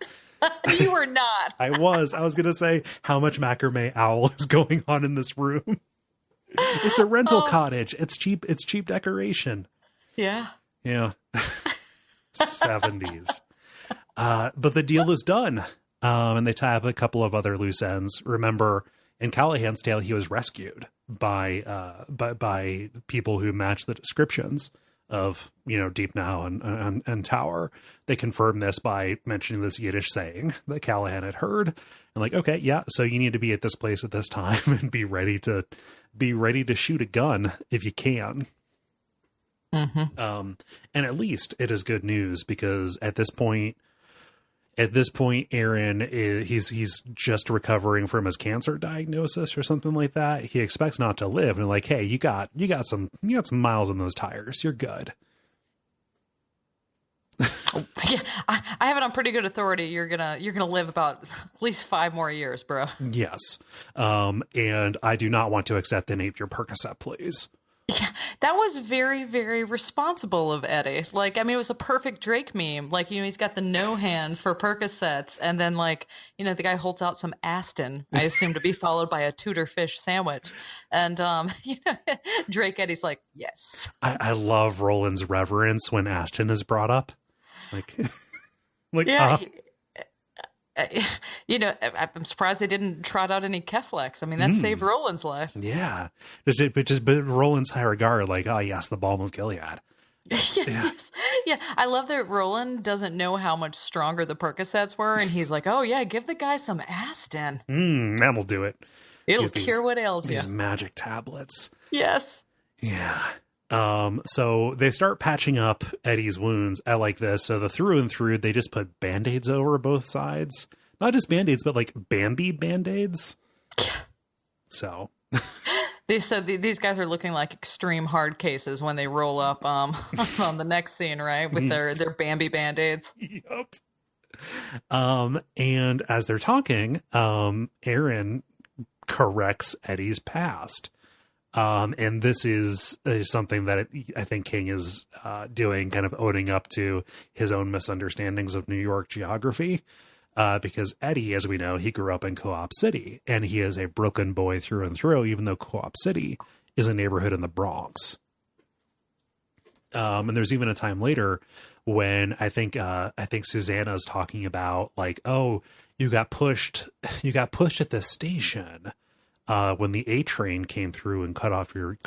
You were not. I was going to say how much macrame owl is going on in this room. It's a rental cottage. It's cheap decoration. Yeah. Yeah. 70s. But the deal is done. And they tie up a couple of other loose ends. Remember, in Callahan's tale, he was rescued by people who match the descriptions of, you know, Deep Now and Tower. They confirmed this by mentioning this Yiddish saying that Callahan had heard. And like, okay, yeah, so you need to be at this place at this time and be ready to shoot a gun if you can. Mm-hmm. And at least it is good news because at this point, Aaron he's just recovering from his cancer diagnosis or something like that. He expects not to live, and like, hey, you got some miles on those tires. You're good. Yeah, I have it on pretty good authority. You're gonna live about at least 5 more years, bro. Yes, and I do not want to accept an 8-year Percocet, please. Yeah, that was very, very responsible of Eddie. Like, I mean, it was a perfect Drake meme. Like, you know, he's got the no hand for Percocets, and then, like, you know, the guy holds out some Aston, I assume, to be followed by a Tudor fish sandwich. And, you know, Drake Eddie's like, yes. I love Roland's reverence when Aston is brought up. Like, yeah. You know, I'm surprised they didn't trot out any Keflex. I mean, that saved Roland's life. Yeah. But Roland's high regard, like, oh, yes, the balm of Gilead. Yes. Yeah. I love that Roland doesn't know how much stronger the Percocets were. And he's like, oh, yeah, give the guy some Aston. That'll do it. It'll cure what ails you. These magic tablets. Yes. Yeah. So they start patching up Eddie's wounds. I like this. So the through and through, they just put Band-Aids over both sides. Not just Band-Aids, but like Bambi Band-Aids. So these guys are looking like extreme hard cases when they roll up on the next scene, right? With their Bambi Band-Aids. Yep. And as they're talking, Aaron corrects Eddie's past. And this is something that I think King is doing, kind of owning up to his own misunderstandings of New York geography. Because Eddie, as we know, he grew up in Co-op City, and he is a Brooklyn boy through and through, even though Co-op City is a neighborhood in the Bronx. And there's even a time later when I think Susannah is talking about like, oh, you got pushed at the station. When the A train came through and cut off your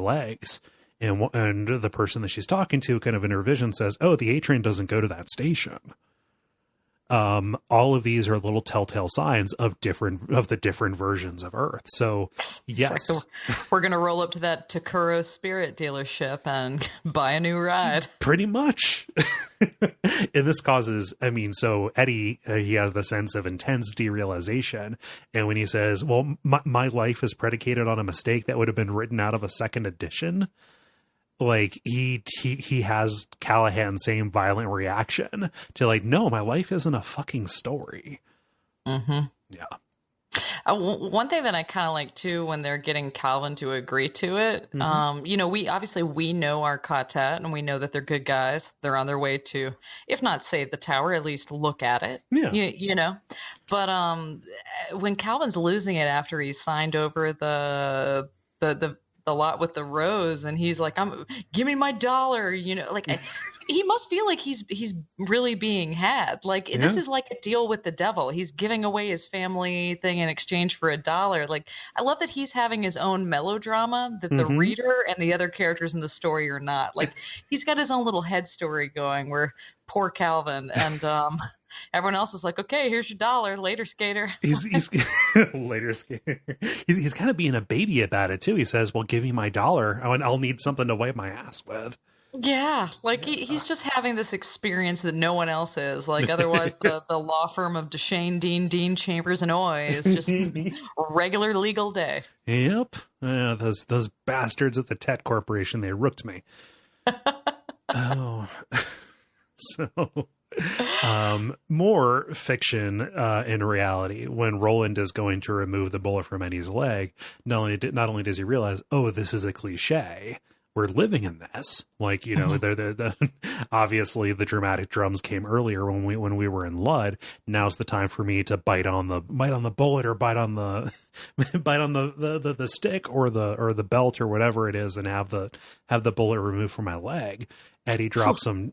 legs, and the person that she's talking to, kind of in her vision, says, "Oh, the A train doesn't go to that station." All of these are little telltale signs of the different versions of Earth. So yes, so we're gonna roll up to that Takuro Spirit dealership and buy a new ride. Pretty much. And this causes, I mean, so Eddie, he has the sense of intense derealization. And when he says, well, my life is predicated on a mistake that would have been written out of a second edition, like he has Callahan's same violent reaction to like, no, my life isn't a fucking story. Mm-hmm. Yeah. One thing that I kind of like too, when they're getting Calvin to agree to it, you know, we know our quartet and we know that they're good guys. They're on their way to, if not save the tower, at least look at it. Yeah. You know, but when Calvin's losing it after he signed over the lot with the rose, and he's like, give me my dollar, you know, like he must feel like he's really being had. Like this is like a deal with the devil. He's giving away his family thing in exchange for $1. Like I love that he's having his own melodrama that the reader and the other characters in the story are not. Like he's got his own little head story going where poor Calvin and everyone else is like, okay, here's your $1 later, skater. He's later skater. He's kind of being a baby about it too. He says, well, give me my $1. I'll need something to wipe my ass with. Yeah, like he's just having this experience that no one else is. Like otherwise, the law firm of Deshane, Dean Chambers and Oy is just a regular legal day. Yep, those bastards at the Tet Corporation, they rooked me. Oh, so more fiction in reality. When Roland is going to remove the bullet from Eddie's leg, not only does he realize, oh, this is a cliche. We're living in this, like, you know, obviously the dramatic drums came earlier when we were in Lud. Now's the time for me to bite on the bullet or bite on the the stick or the belt or whatever it is, and have the bullet removed from my leg. Eddie drops some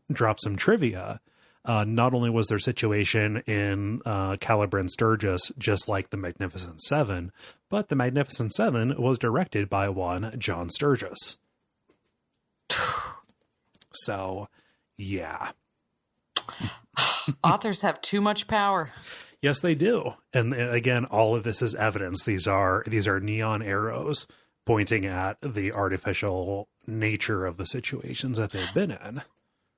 trivia. Not only was their situation in Calibre and Sturgis just like the Magnificent Seven, but the Magnificent Seven was directed by one John Sturgis. So, yeah. Authors have too much power. Yes, they do. And again, all of this is evidence. These are neon arrows pointing at the artificial nature of the situations that they've been in.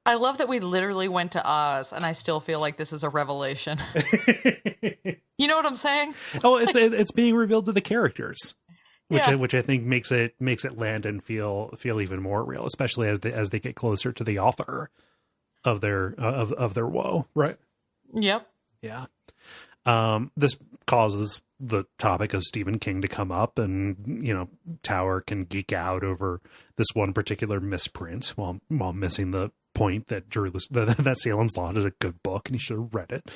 I love that we literally went to Oz, and I still feel like this is a revelation. You know what I'm saying? Oh, it's being revealed to the characters. Which I think makes it land and feel even more real, especially as they get closer to the author of their woe, right? Yep. Yeah. This causes the topic of Stephen King to come up, and you know, Tower can geek out over this one particular misprint while missing the point that that Salem's Lot is a good book and he should have read it.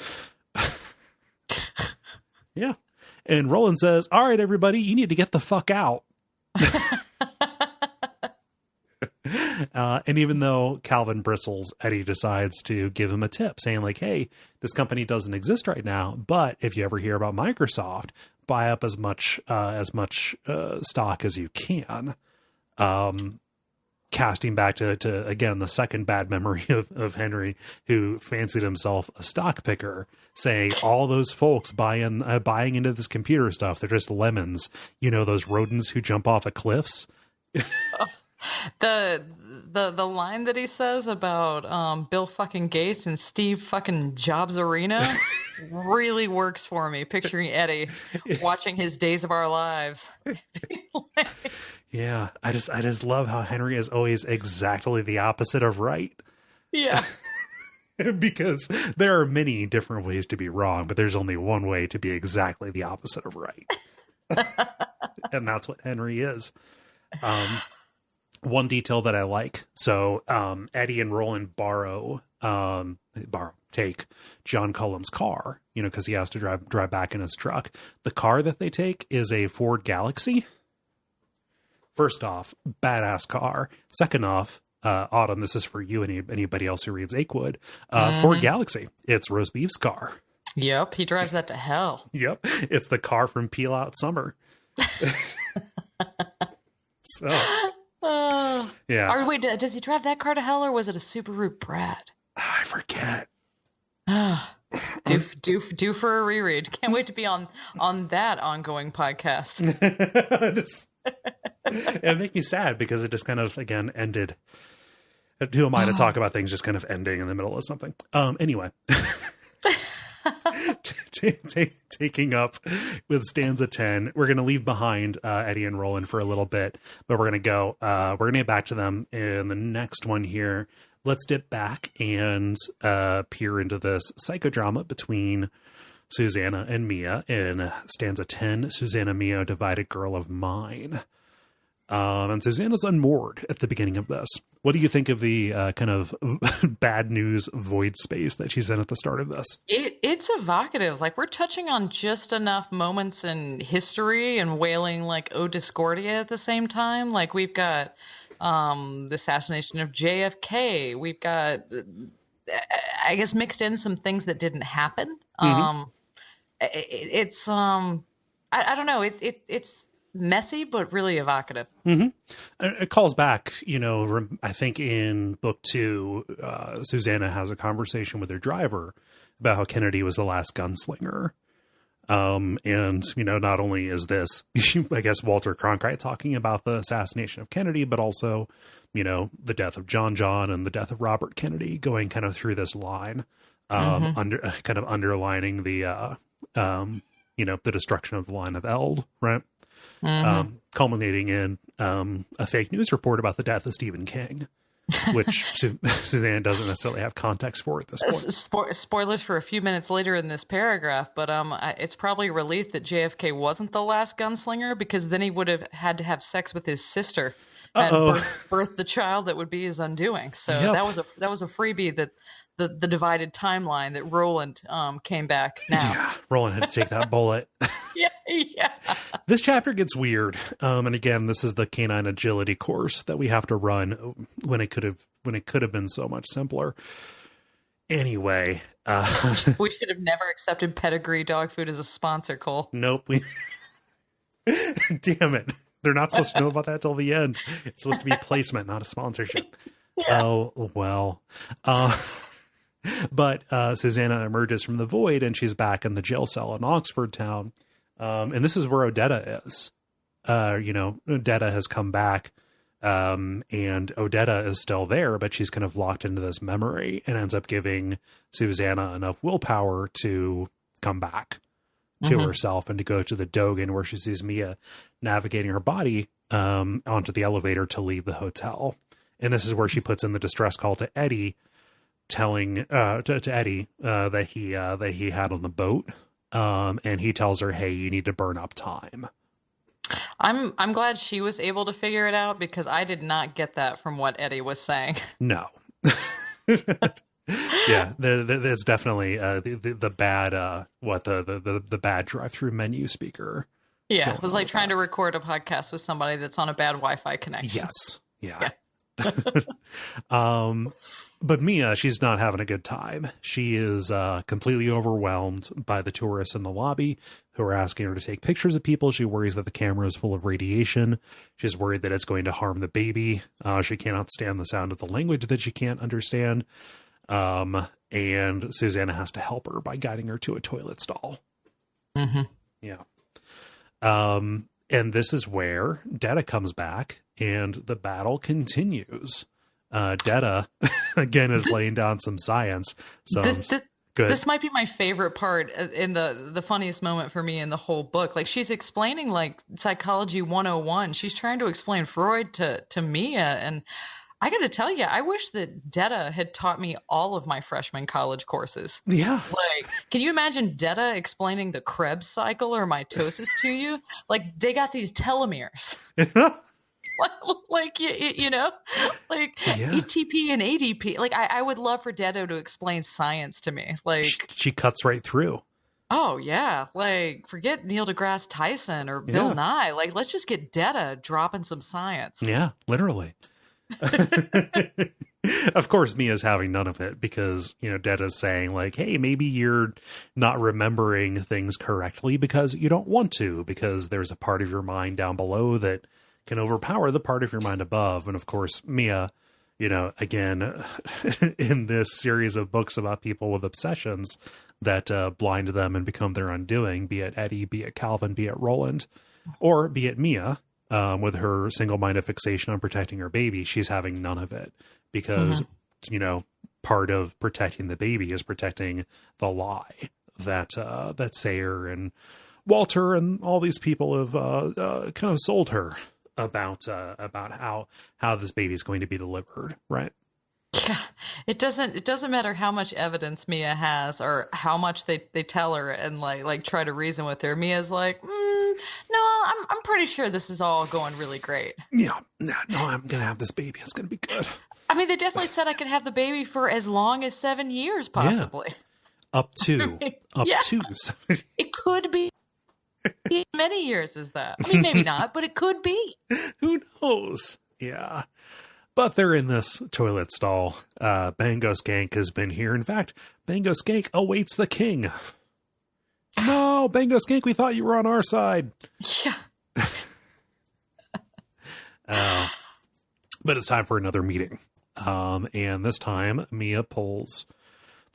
Yeah. And Roland says, all right, everybody, you need to get the fuck out. And even though Calvin bristles, Eddie decides to give him a tip saying like, hey, this company doesn't exist right now, but if you ever hear about Microsoft, buy up as much stock as you can. Casting back to again, the second bad memory of Henry, who fancied himself a stock picker, saying all those folks buying into this computer stuff, they're just lemons. You know, those rodents who jump off of cliffs. The line that he says about Bill fucking Gates and Steve fucking Jobs Arena really works for me. Picturing Eddie watching his Days of Our Lives. Yeah, I just love how Henry is always exactly the opposite of right. Yeah. Because there are many different ways to be wrong, but there's only one way to be exactly the opposite of right. And that's what Henry is. One detail that I like. So Eddie and Roland take John Cullum's car, you know, because he has to drive back in his truck. The car that they take is a Ford Galaxy. First off, badass car. Second off, Autumn, this is for you and anybody else who reads Akewood. Ford Galaxy. It's Roast Beef's car. Yep, he drives that to hell. Yep, it's the car from Peel Out Summer. So, yeah. Or wait, does he drive that car to hell, or was it a Subaru Brad? I forget. Due for a reread. Can't wait to be on that ongoing podcast. It makes me sad because it just kind of again ended. Who am I to talk about things just kind of ending in the middle of something? Anyway, taking up with stanza 10, we're going to leave behind Eddie and Roland for a little bit, but we're going to go. We're going to get back to them in the next one here. Let's dip back and peer into this psychodrama between Susannah and Mia in stanza 10, Susannah Mia, divided girl of mine. And Susannah's unmoored at the beginning of this. What do you think of the kind of bad news void space that she's in at the start of this? It's evocative. Like, we're touching on just enough moments in history and wailing like "O Discordia" at the same time. Like, we've got the assassination of JFK. We've got, I guess, mixed in some things that didn't happen. It's I don't know. It's messy, but really evocative. It calls back, I think in book 2, Susannah has a conversation with her driver about how Kennedy was the last gunslinger. And, not only is this, I guess, Walter Cronkite talking about the assassination of Kennedy, but also, the death of John and the death of Robert Kennedy, going kind of through this line, underlining the, the destruction of the line of Eld, right? Culminating in a fake news report about the death of Stephen King, which Susannah doesn't necessarily have context for at this point. Spoilers for a few minutes later in this paragraph, but it's probably a relief that JFK wasn't the last gunslinger, because then he would have had to have sex with his sister and birth the child that would be his undoing. So that was a freebie that the divided timeline that Roland came back now. Yeah, Roland had to take that bullet. Yeah. This chapter gets weird. And again, this is the canine agility course that we have to run when it could have been so much simpler. Anyway, we should have never accepted Pedigree dog food as a sponsor, Cole. Nope. Damn it. They're not supposed to know about that till the end. It's supposed to be placement, not a sponsorship. Yeah. Oh, well. But Susannah emerges from the void, and she's back in the jail cell in Oxford Town. And this is where Odetta is. Odetta has come back, and Odetta is still there, but she's kind of locked into this memory and ends up giving Susannah enough willpower to come back to herself and to go to the Dogan, where she sees Mia navigating her body onto the elevator to leave the hotel. And this is where she puts in the distress call to Eddie, telling to Eddie that he had on the boat. And he tells her, "Hey, you need to burn up time." I'm glad she was able to figure it out, because I did not get that from what Eddie was saying. No. Yeah, there's definitely the bad the bad drive-through menu speaker. Yeah, it was like trying to record a podcast with somebody that's on a bad Wi-Fi connection. Yes. Yeah. But Mia, she's not having a good time. She is completely overwhelmed by the tourists in the lobby who are asking her to take pictures of people. She worries that the camera is full of radiation. She's worried that it's going to harm the baby. She cannot stand the sound of the language that she can't understand. And Susannah has to help her by guiding her to a toilet stall. Yeah. And this is where Detta comes back and the battle continues. Detta again is laying down some science. This might be my favorite part in the funniest moment for me in the whole book. Like, she's explaining like psychology 101. She's trying to explain Freud to Mia. And I got to tell you, I wish that Detta had taught me all of my freshman college courses. Yeah. Like, can you imagine Detta explaining the Krebs cycle or mitosis to you? Like, they got these telomeres. Like ATP and ADP. Like, I would love for Detta to explain science to me. Like, she cuts right through. Oh yeah, like, forget Neil deGrasse Tyson or Bill Nye. Like, let's just get Detta dropping some science. Yeah, literally. Of course, Mia's having none of it because, Detta's saying like, hey, maybe you're not remembering things correctly because you don't want to, because there's a part of your mind down below that can overpower the part of your mind above. And of course, Mia, again, in this series of books about people with obsessions that blind them and become their undoing, be it Eddie, be it Calvin, be it Roland, or be it Mia, with her single-minded fixation on protecting her baby, she's having none of it because, part of protecting the baby is protecting the lie that Sayer and Walter and all these people have kind of sold her about how this baby is going to be delivered, right? Yeah, it doesn't matter how much evidence Mia has or how much they tell her and like try to reason with her. Mia's like, no, I'm pretty sure this is all going really great. Yeah, no, I'm gonna have this baby. It's gonna be good. I mean, they definitely said I could have the baby for as long as 7 years, possibly. Yeah. Up to Yeah. 7. It could be many years as that. I mean, maybe not, but it could be. Who knows? Yeah. But they're in this toilet stall. Bango Skank has been here. In fact, Bango Skank awaits the king. No, Bango Skank, we thought you were on our side. Yeah. But it's time for another meeting. And this time, Mia pulls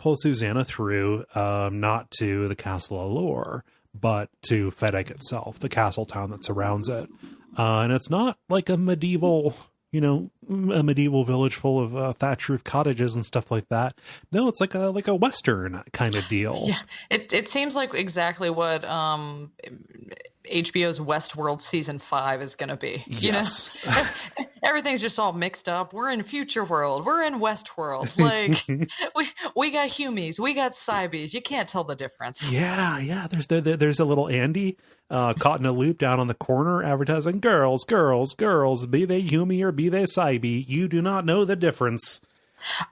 Susannah through, not to the Castle Allure, but to Fedek itself, the castle town that surrounds it. And it's not like a medieval village full of thatch roof cottages and stuff like that. No, it's like a Western kind of deal. Yeah, it seems like exactly what HBO's Westworld season 5 is going to be. Yes. You know, everything's just all mixed up. We're in Future World. We're in Westworld. Like we got Humies, we got Cybes. You can't tell the difference. Yeah. There's a little Andy caught in a loop down on the corner advertising girls, be they Humi or be they Cybe. You do not know the difference.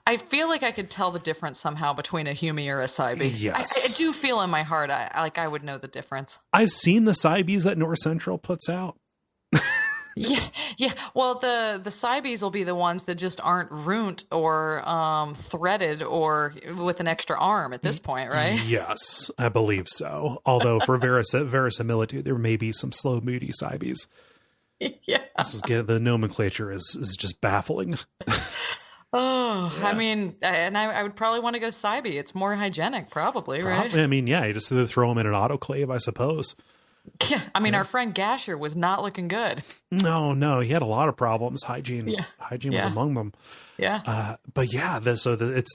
I feel like I could tell the difference somehow between a Humi or a Cybe. Yes. I do feel in my heart I would know the difference. I've seen the Cybes that North Central puts out. Yeah. Well, the Cybes will be the ones that just aren't runt or threaded or with an extra arm at this point, right? Yes, I believe so. Although for verisimilitude, there may be some slow, moody Cybes. Yeah. The nomenclature is just baffling. Oh, yeah. Yeah. I mean, and I would probably want to go Cybe. It's more hygienic, probably, right? I mean, yeah, you just throw them in an autoclave, I suppose. Yeah, I mean, our friend Gasher was not looking good. No, he had a lot of problems. Hygiene was among them. Yeah. But yeah, it's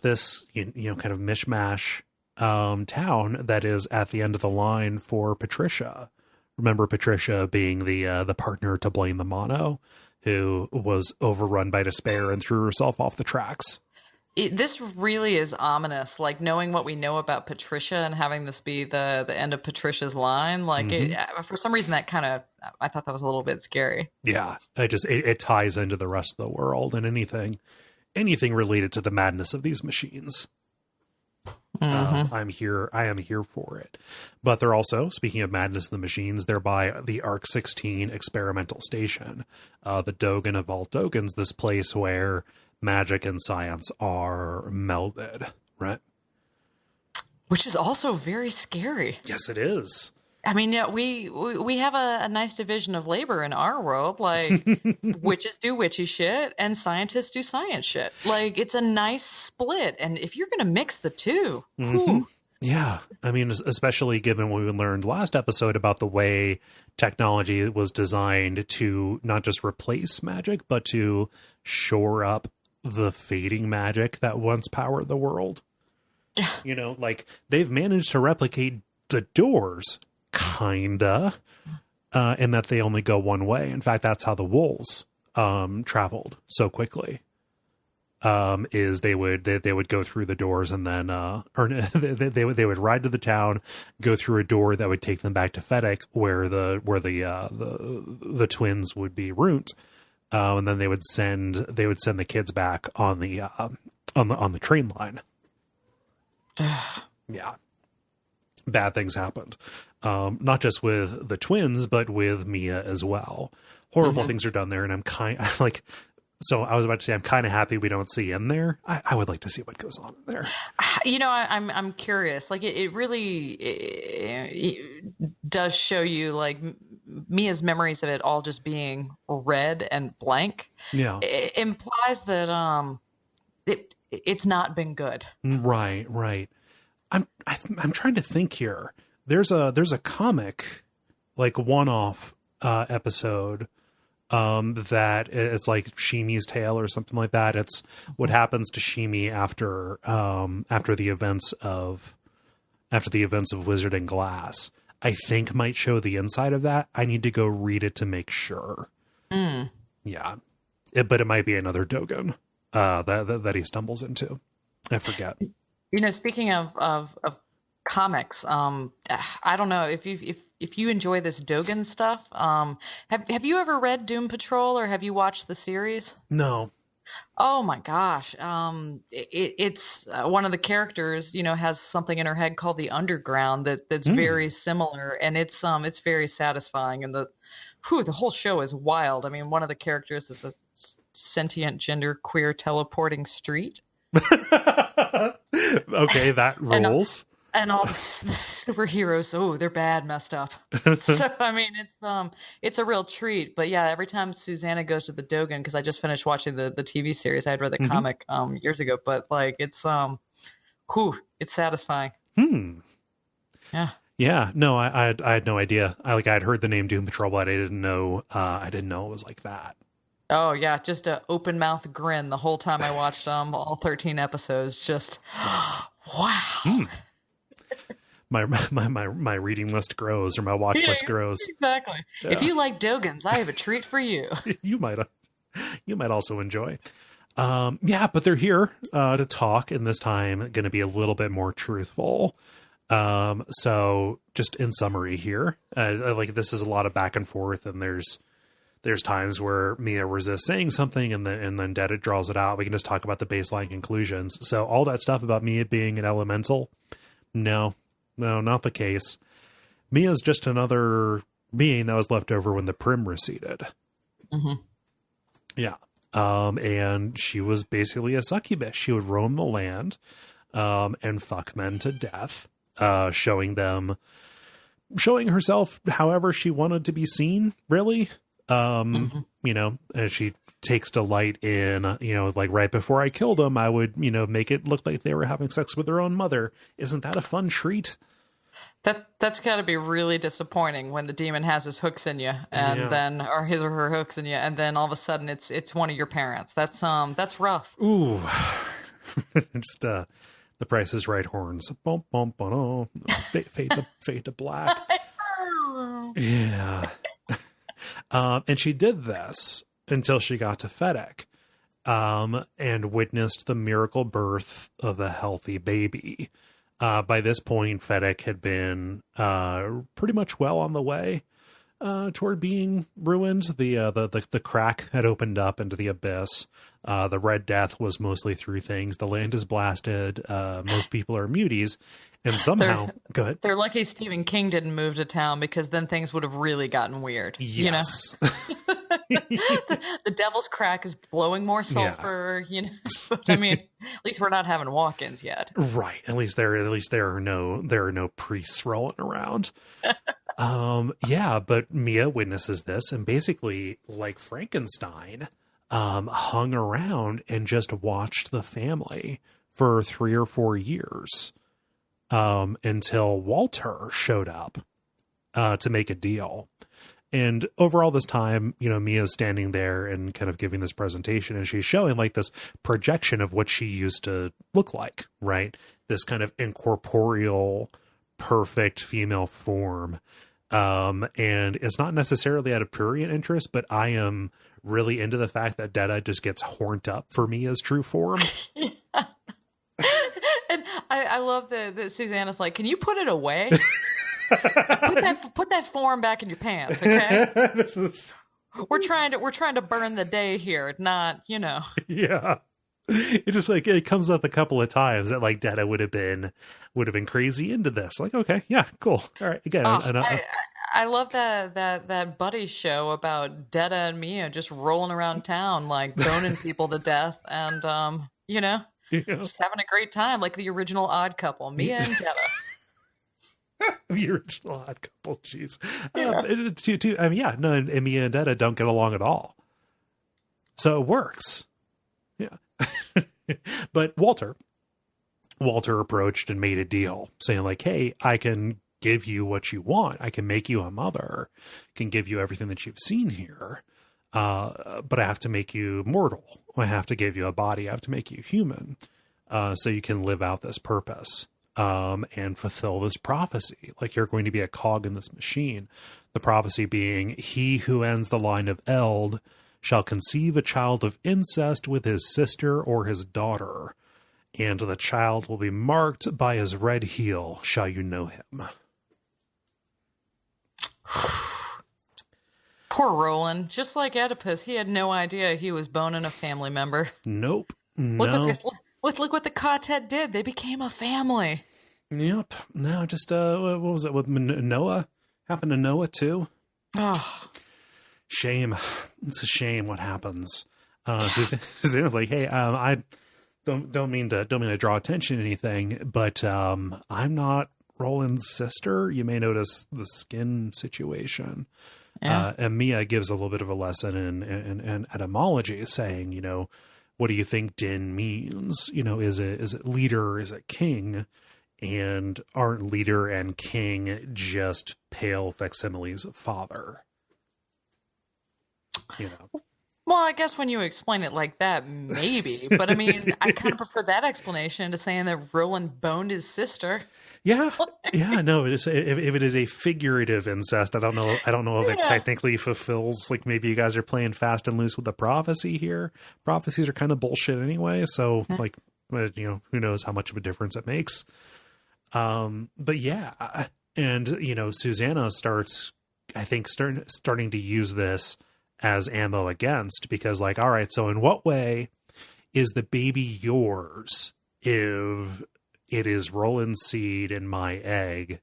this kind of mishmash town that is at the end of the line for Patricia. Remember Patricia being the partner to Blaine the Mono, who was overrun by despair and threw herself off the tracks. This really is ominous, like knowing what we know about Patricia and having this be the end of Patricia's line. Like for some reason I thought that was a little bit scary. Yeah. It ties into the rest of the world and anything related to the madness of these machines. I am here for it. But they're also, speaking of madness of the machines, they're by the Arc 16 experimental station, the Dogan of all Dogans, this place where magic and science are melded, right? Which is also very scary. Yes, it is. I mean, yeah, we have a nice division of labor in our world. Like, witches do witchy shit and scientists do science shit. Like, it's a nice split. And if you're going to mix the two, whew. Yeah. I mean, especially given what we learned last episode about the way technology was designed to not just replace magic, but to shore up the fading magic that once powered the world. Like they've managed to replicate the doors, kinda, and that they only go one way. In fact, that's how the wolves traveled so quickly. Is they would go through the doors and then they would ride to the town, go through a door that would take them back to Fedek, where the twins would be runt. And then they would send the kids back on the train line. Yeah, bad things happened, not just with the twins, but with Mia as well. Horrible things are done there, and I'm So I was about to say I'm kind of happy we don't see in there. I would like to see what goes on in there. I'm curious. Like it really it does show you like Mia's memories of it all just being red and blank. Yeah, it implies that it's not been good. Right. I'm trying to think here. There's a comic, like one-off episode. That it's like Shimi's Tale or something like that. It's what happens to Shimi after the events of Wizard and Glass. I think might show the inside of that. I need to go read it to make sure. Yeah, but it might be another Dogon. that he stumbles into. I forget. Speaking of comics, I don't know if you enjoy this Dogen stuff. Have you ever read Doom Patrol, or have you watched the series? No. Oh my gosh. It's one of the characters, has something in her head called the underground that's very similar, and it's very satisfying. And the whole show is wild. I mean, one of the characters is a sentient genderqueer teleporting street. Okay, that rules. And all the superheroes, they're bad, messed up. So I mean, it's a real treat. But yeah, every time Susannah goes to the Dogen, because I just finished watching the TV series, I had read the comic years ago. But like, it's it's satisfying. Yeah. Yeah. No, I had no idea. I'd heard the name Doom Patrol, but I didn't know it was like that. Oh yeah, just a open mouth grin the whole time I watched all 13 episodes. Just wow. My reading list grows, or my watch list grows. Exactly. Yeah. If you like Dogans, I have a treat for you. You might also enjoy. But they're here to talk, and this time going to be a little bit more truthful. So just in summary here, this is a lot of back and forth, and there's times where Mia resists saying something, and then Detta draws it out. We can just talk about the baseline conclusions. So all that stuff about Mia being an elemental, no, not the case. Mia's just another being that was left over when the Prim receded. Mm-hmm. Yeah. And she was basically a succubus. She would roam the land, and fuck men to death, showing herself however she wanted to be seen, really. And she takes delight in, right before I killed them, I would, make it look like they were having sex with their own mother. Isn't that a fun treat? That's got to be really disappointing when the demon has his hooks in you, and then, or his or her hooks in you, and then all of a sudden it's one of your parents. That's rough. Ooh, just the Price is Right horns. Bum, bum, bum, fade to black. Yeah. And she did this until she got to Fedek, and witnessed the miracle birth of a healthy baby. By this point, Fedek had been pretty much well on the way toward being ruined. The crack had opened up into the abyss. The Red Death was mostly through things. The land is blasted. Most people are muties. And somehow, go ahead. They're lucky Stephen King didn't move to town, because then things would have really gotten weird. Yes. The devil's crack is blowing more sulfur. But I mean, at least we're not having walk-ins yet. Right. At least there are no priests rolling around. But Mia witnesses this, and basically, like Frankenstein, hung around and just watched the family for 3 or 4 years. Until Walter showed up to make a deal. And over all this time, Mia's standing there and kind of giving this presentation, and she's showing like this projection of what she used to look like, right? This kind of incorporeal, perfect female form. And it's not necessarily out of prurient interest, but I am really into the fact that Detta just gets horned up for Mia's true form. And I love that Susannah's like, can you put it away? put that form back in your pants, okay? We're trying to burn the day here, not. Yeah. It just it comes up a couple of times that like Detta would have been crazy into this. Like, okay, yeah, cool. All right, again. I love that buddy show about Detta and Mia just rolling around town, like boning people to death, and just having a great time, like the original Odd Couple, Mia and Detta. The original Odd Couple, jeez. And Mia and Detta don't get along at all, so it works. Yeah. But Walter approached and made a deal, saying like, hey, I can give you what you want. I can make you a mother, can give you everything that you've seen here. But I have to make you mortal. I have to give you a body. I have to make you human, so you can live out this purpose, and fulfill this prophecy. Like, you're going to be a cog in this machine. The prophecy being, he who ends the line of Eld shall conceive a child of incest with his sister or his daughter, and the child will be marked by his red heel. Shall you know him? Poor Roland. Just like Oedipus, he had no idea he was boning a family member. Nope. Look No. look what the quartet did. They became a family. Yep. No, just what was it with Noah? Happened to Noah too? Oh. Shame. It's a shame what happens. Susanna's like, hey, I don't mean to draw attention to anything, but I'm not Roland's sister. You may notice the skin situation. Yeah. And Mia gives a little bit of a lesson in etymology, saying, what do you think din means? Is it leader? Is it king? And aren't leader and king just pale facsimiles of father? Well, I guess when you explain it like that, maybe. But I mean, I kind of prefer that explanation to saying that Roland boned his sister. Yeah. No. If it is a figurative incest, I don't know if it technically fulfills. Like, maybe you guys are playing fast and loose with the prophecy here. Prophecies are kind of bullshit anyway. So, like, who knows how much of a difference it makes. But yeah, and Susannah starts, I think, starting to use this as ammo against, because, like, all right, so in what way is the baby yours if it is Roland's seed in my egg,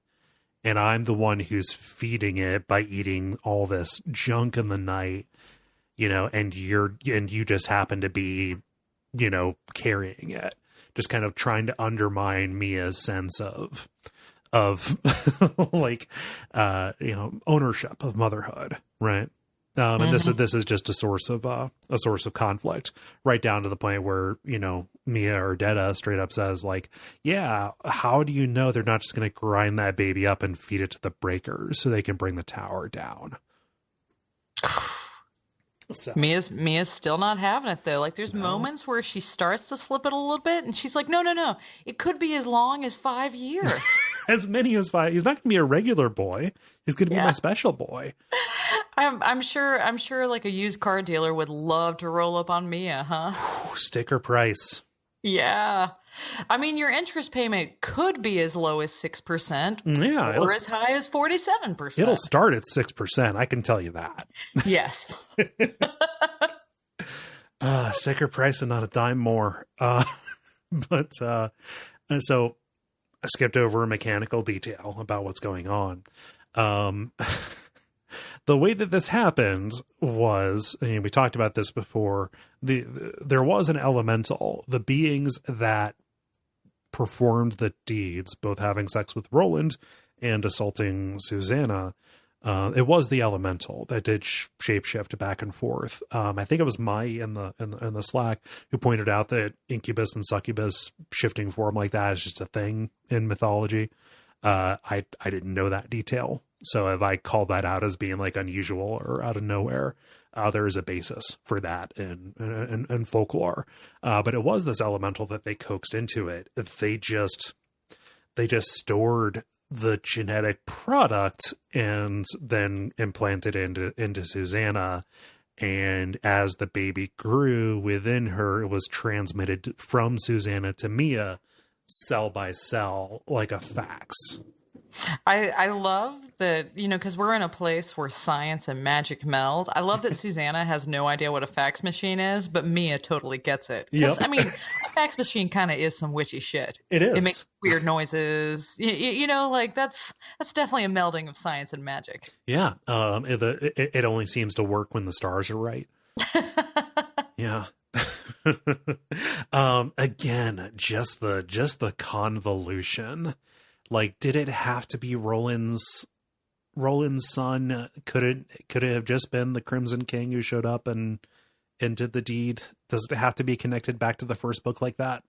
and I'm the one who's feeding it by eating all this junk in the night, and you just happen to be, carrying it, just kind of trying to undermine Mia's sense of like, ownership of motherhood. Right. And this is just a source of conflict, right down to the point where, Mia or Detta straight up says, like, yeah, how do you know they're not just going to grind that baby up and feed it to the breakers so they can bring the tower down? So. Mia's still not having it, though. Like, there's moments where she starts to slip it a little bit, and she's like, no. It could be as long as 5 years. As many as 5. He's not going to be a regular boy. He's going to be my special boy. I'm sure like a used car dealer would love to roll up on Mia, huh? Sticker price. Yeah. I mean, your interest payment could be as low as 6%, or as high as 47%. It'll start at 6%. I can tell you that. Yes. Sticker price and not a dime more. But so I skipped over a mechanical detail about what's going on. The way that this happened was, and we talked about this before, there was an elemental, the beings that performed the deeds, both having sex with Roland and assaulting Susannah. It was the elemental that did shapeshift back and forth. I think it was Mai in the Slack who pointed out that incubus and succubus shifting form like that is just a thing in mythology. I didn't know that detail. So if I call that out as being like unusual or out of nowhere, there is a basis for that in folklore. But it was this elemental that they coaxed into it. They just stored the genetic product and then implanted into Susannah. And as the baby grew within her, it was transmitted from Susannah to Mia, cell by cell, like a fax. I love that, because we're in a place where science and magic meld. I love that Susannah has no idea what a fax machine is, but Mia totally gets it. Because, Yep. I mean, a fax machine kind of is some witchy shit. It is. It makes weird noises. Like that's definitely a melding of science and magic. Yeah. It only seems to work when the stars are right. Yeah. Again, just the convolution. Like, did it have to be Roland's son? Could it have just been the Crimson King who showed up and did the deed? Does it have to be connected back to the first book like that?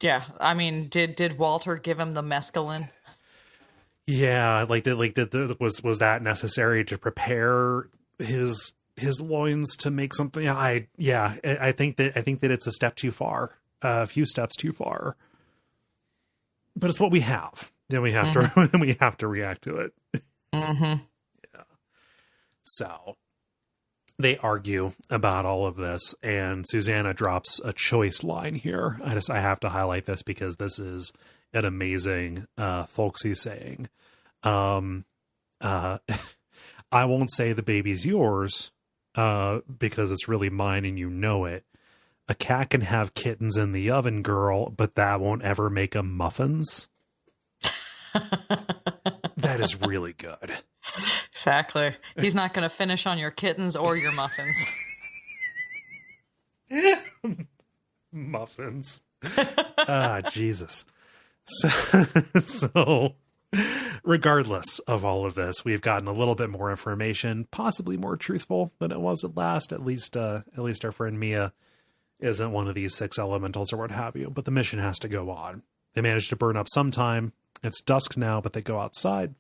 Yeah, I mean, did Walter give him the mescaline? Yeah, was that necessary to prepare his loins to make something? I think that it's a step too far, a few steps too far. But it's what we have. Then we have to react to it. Mm-hmm. Yeah. So, they argue about all of this, and Susannah drops a choice line here. I have to highlight this because this is an amazing folksy saying. I won't say the baby's yours because it's really mine and you know it. A cat can have kittens in the oven, girl, but that won't ever make 'em muffins. That is really good. Exactly. He's not going to finish on your kittens or your muffins. Muffins. Jesus. So, regardless of all of this, we've gotten a little bit more information, possibly more truthful than it was at last. At least our friend Mia isn't one of these 6 elementals or what have you, but the mission has to go on. They managed to burn up some time. It's dusk now, but they go outside.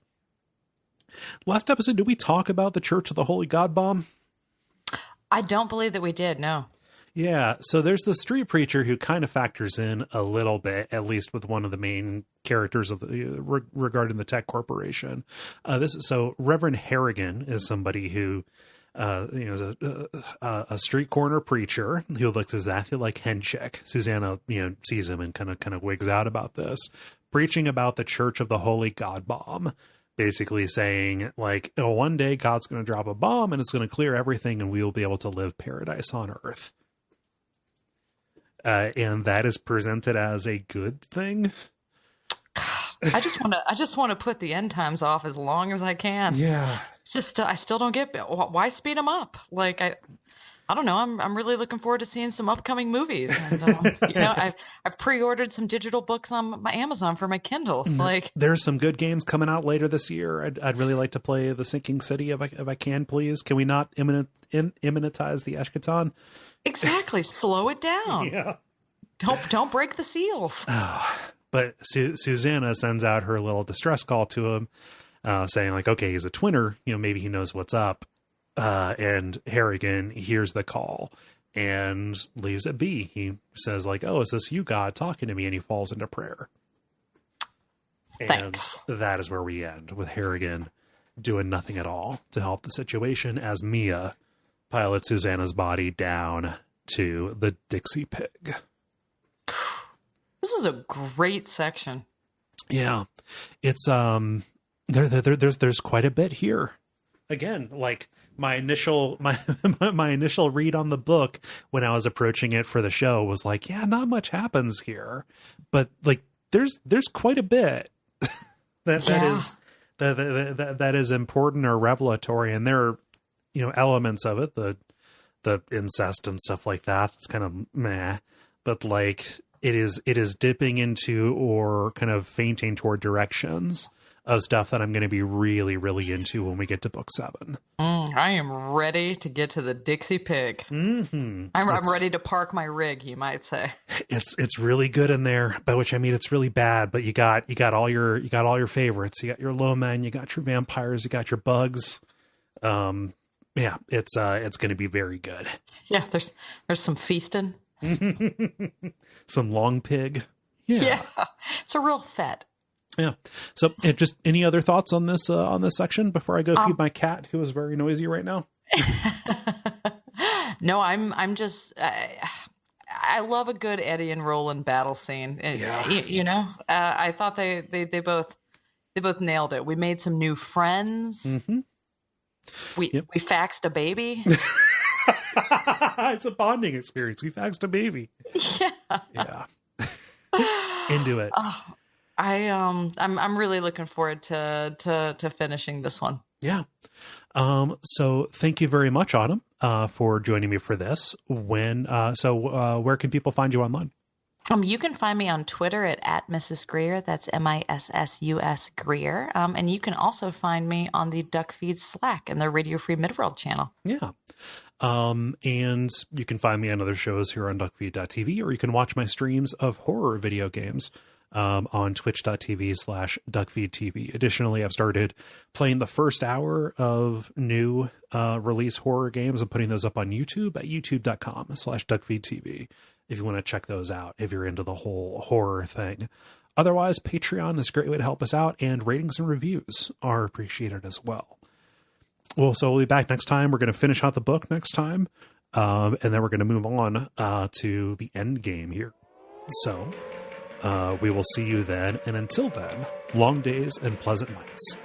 Last episode, did we talk about the Church of the Holy God bomb? I don't believe that we did, no. Yeah, so there's the street preacher who kind of factors in a little bit, at least with one of the main characters of regarding the tech corporation. So Reverend Harrigan is somebody who is a street corner preacher who looks exactly like Henchick. Susannah, sees him and kind of wigs out about this, preaching about the Church of the Holy God bomb. Basically saying, like, one day God's going to drop a bomb and it's going to clear everything and we will be able to live paradise on earth. And that is presented as a good thing. I just want to put the end times off as long as I can. Yeah. It's just, I still don't get why speed them up. Like, I don't know. I'm really looking forward to seeing some upcoming movies. And, I've pre-ordered some digital books on my Amazon for my Kindle. Like, there's some good games coming out later this year. I'd really like to play The Sinking City if I can, please. Can we not imminentize the Eschaton? Exactly. Slow it down. Yeah. Don't break the seals. But Susannah sends out her little distress call to him, saying like, okay, he's a twinner. Maybe he knows what's up. And Harrigan hears the call and leaves it be. He says like, oh, is this you, God, talking to me? And he falls into prayer. Thanks. And that is where we end, with Harrigan doing nothing at all to help the situation as Mia pilots Susannah's body down to the Dixie Pig. This is a great section. Yeah. It's, there's quite a bit here. Again, like my initial read on the book when I was approaching it for the show was like, yeah, not much happens here, but like there's quite a bit that is important or revelatory, and there are elements of it, the incest and stuff like that. It's kind of meh, but like it is dipping into or kind of fainting toward directions of stuff that I'm going to be really, really into when we get to book 7. I am ready to get to the Dixie Pig. Mm-hmm. I'm ready to park my rig, you might say. It's really good in there, by which I mean it's really bad, but you got all your favorites. You got your low men, you got your vampires, you got your bugs. Yeah, it's going to be very good. Yeah, there's some feasting. Some long pig. Yeah, it's a real fet. Yeah. So, just any other thoughts on this section before I go feed my cat, who is very noisy right now? No, I'm just. I love a good Eddie and Roland battle scene. Yeah. I thought they both nailed it. We made some new friends. Mm-hmm. We faxed a baby. It's a bonding experience. We faxed a baby. Yeah. Into it. I'm really looking forward to finishing this one. Yeah. So thank you very much, Autumn, for joining me for this. Where can people find you online? You can find me on Twitter at Mrs. Greer. That's MISSUS Greer. And you can also find me on the Duckfeed Slack and the Radio Free Midworld channel. Yeah. And you can find me on other shows here on Duckfeed.tv, or you can watch my streams of horror video games on twitch.tv/DuckFeed.tv. Additionally, I've started playing the first hour of new release horror games and putting those up on YouTube at youtube.com/DuckFeed.tv if you want to check those out, if you're into the whole horror thing. Otherwise, Patreon is a great way to help us out, and ratings and reviews are appreciated as well. Well, so we'll be back next time. We're going to finish out the book next time. And then we're going to move on to the end game here. So we will see you then. And until then, long days and pleasant nights.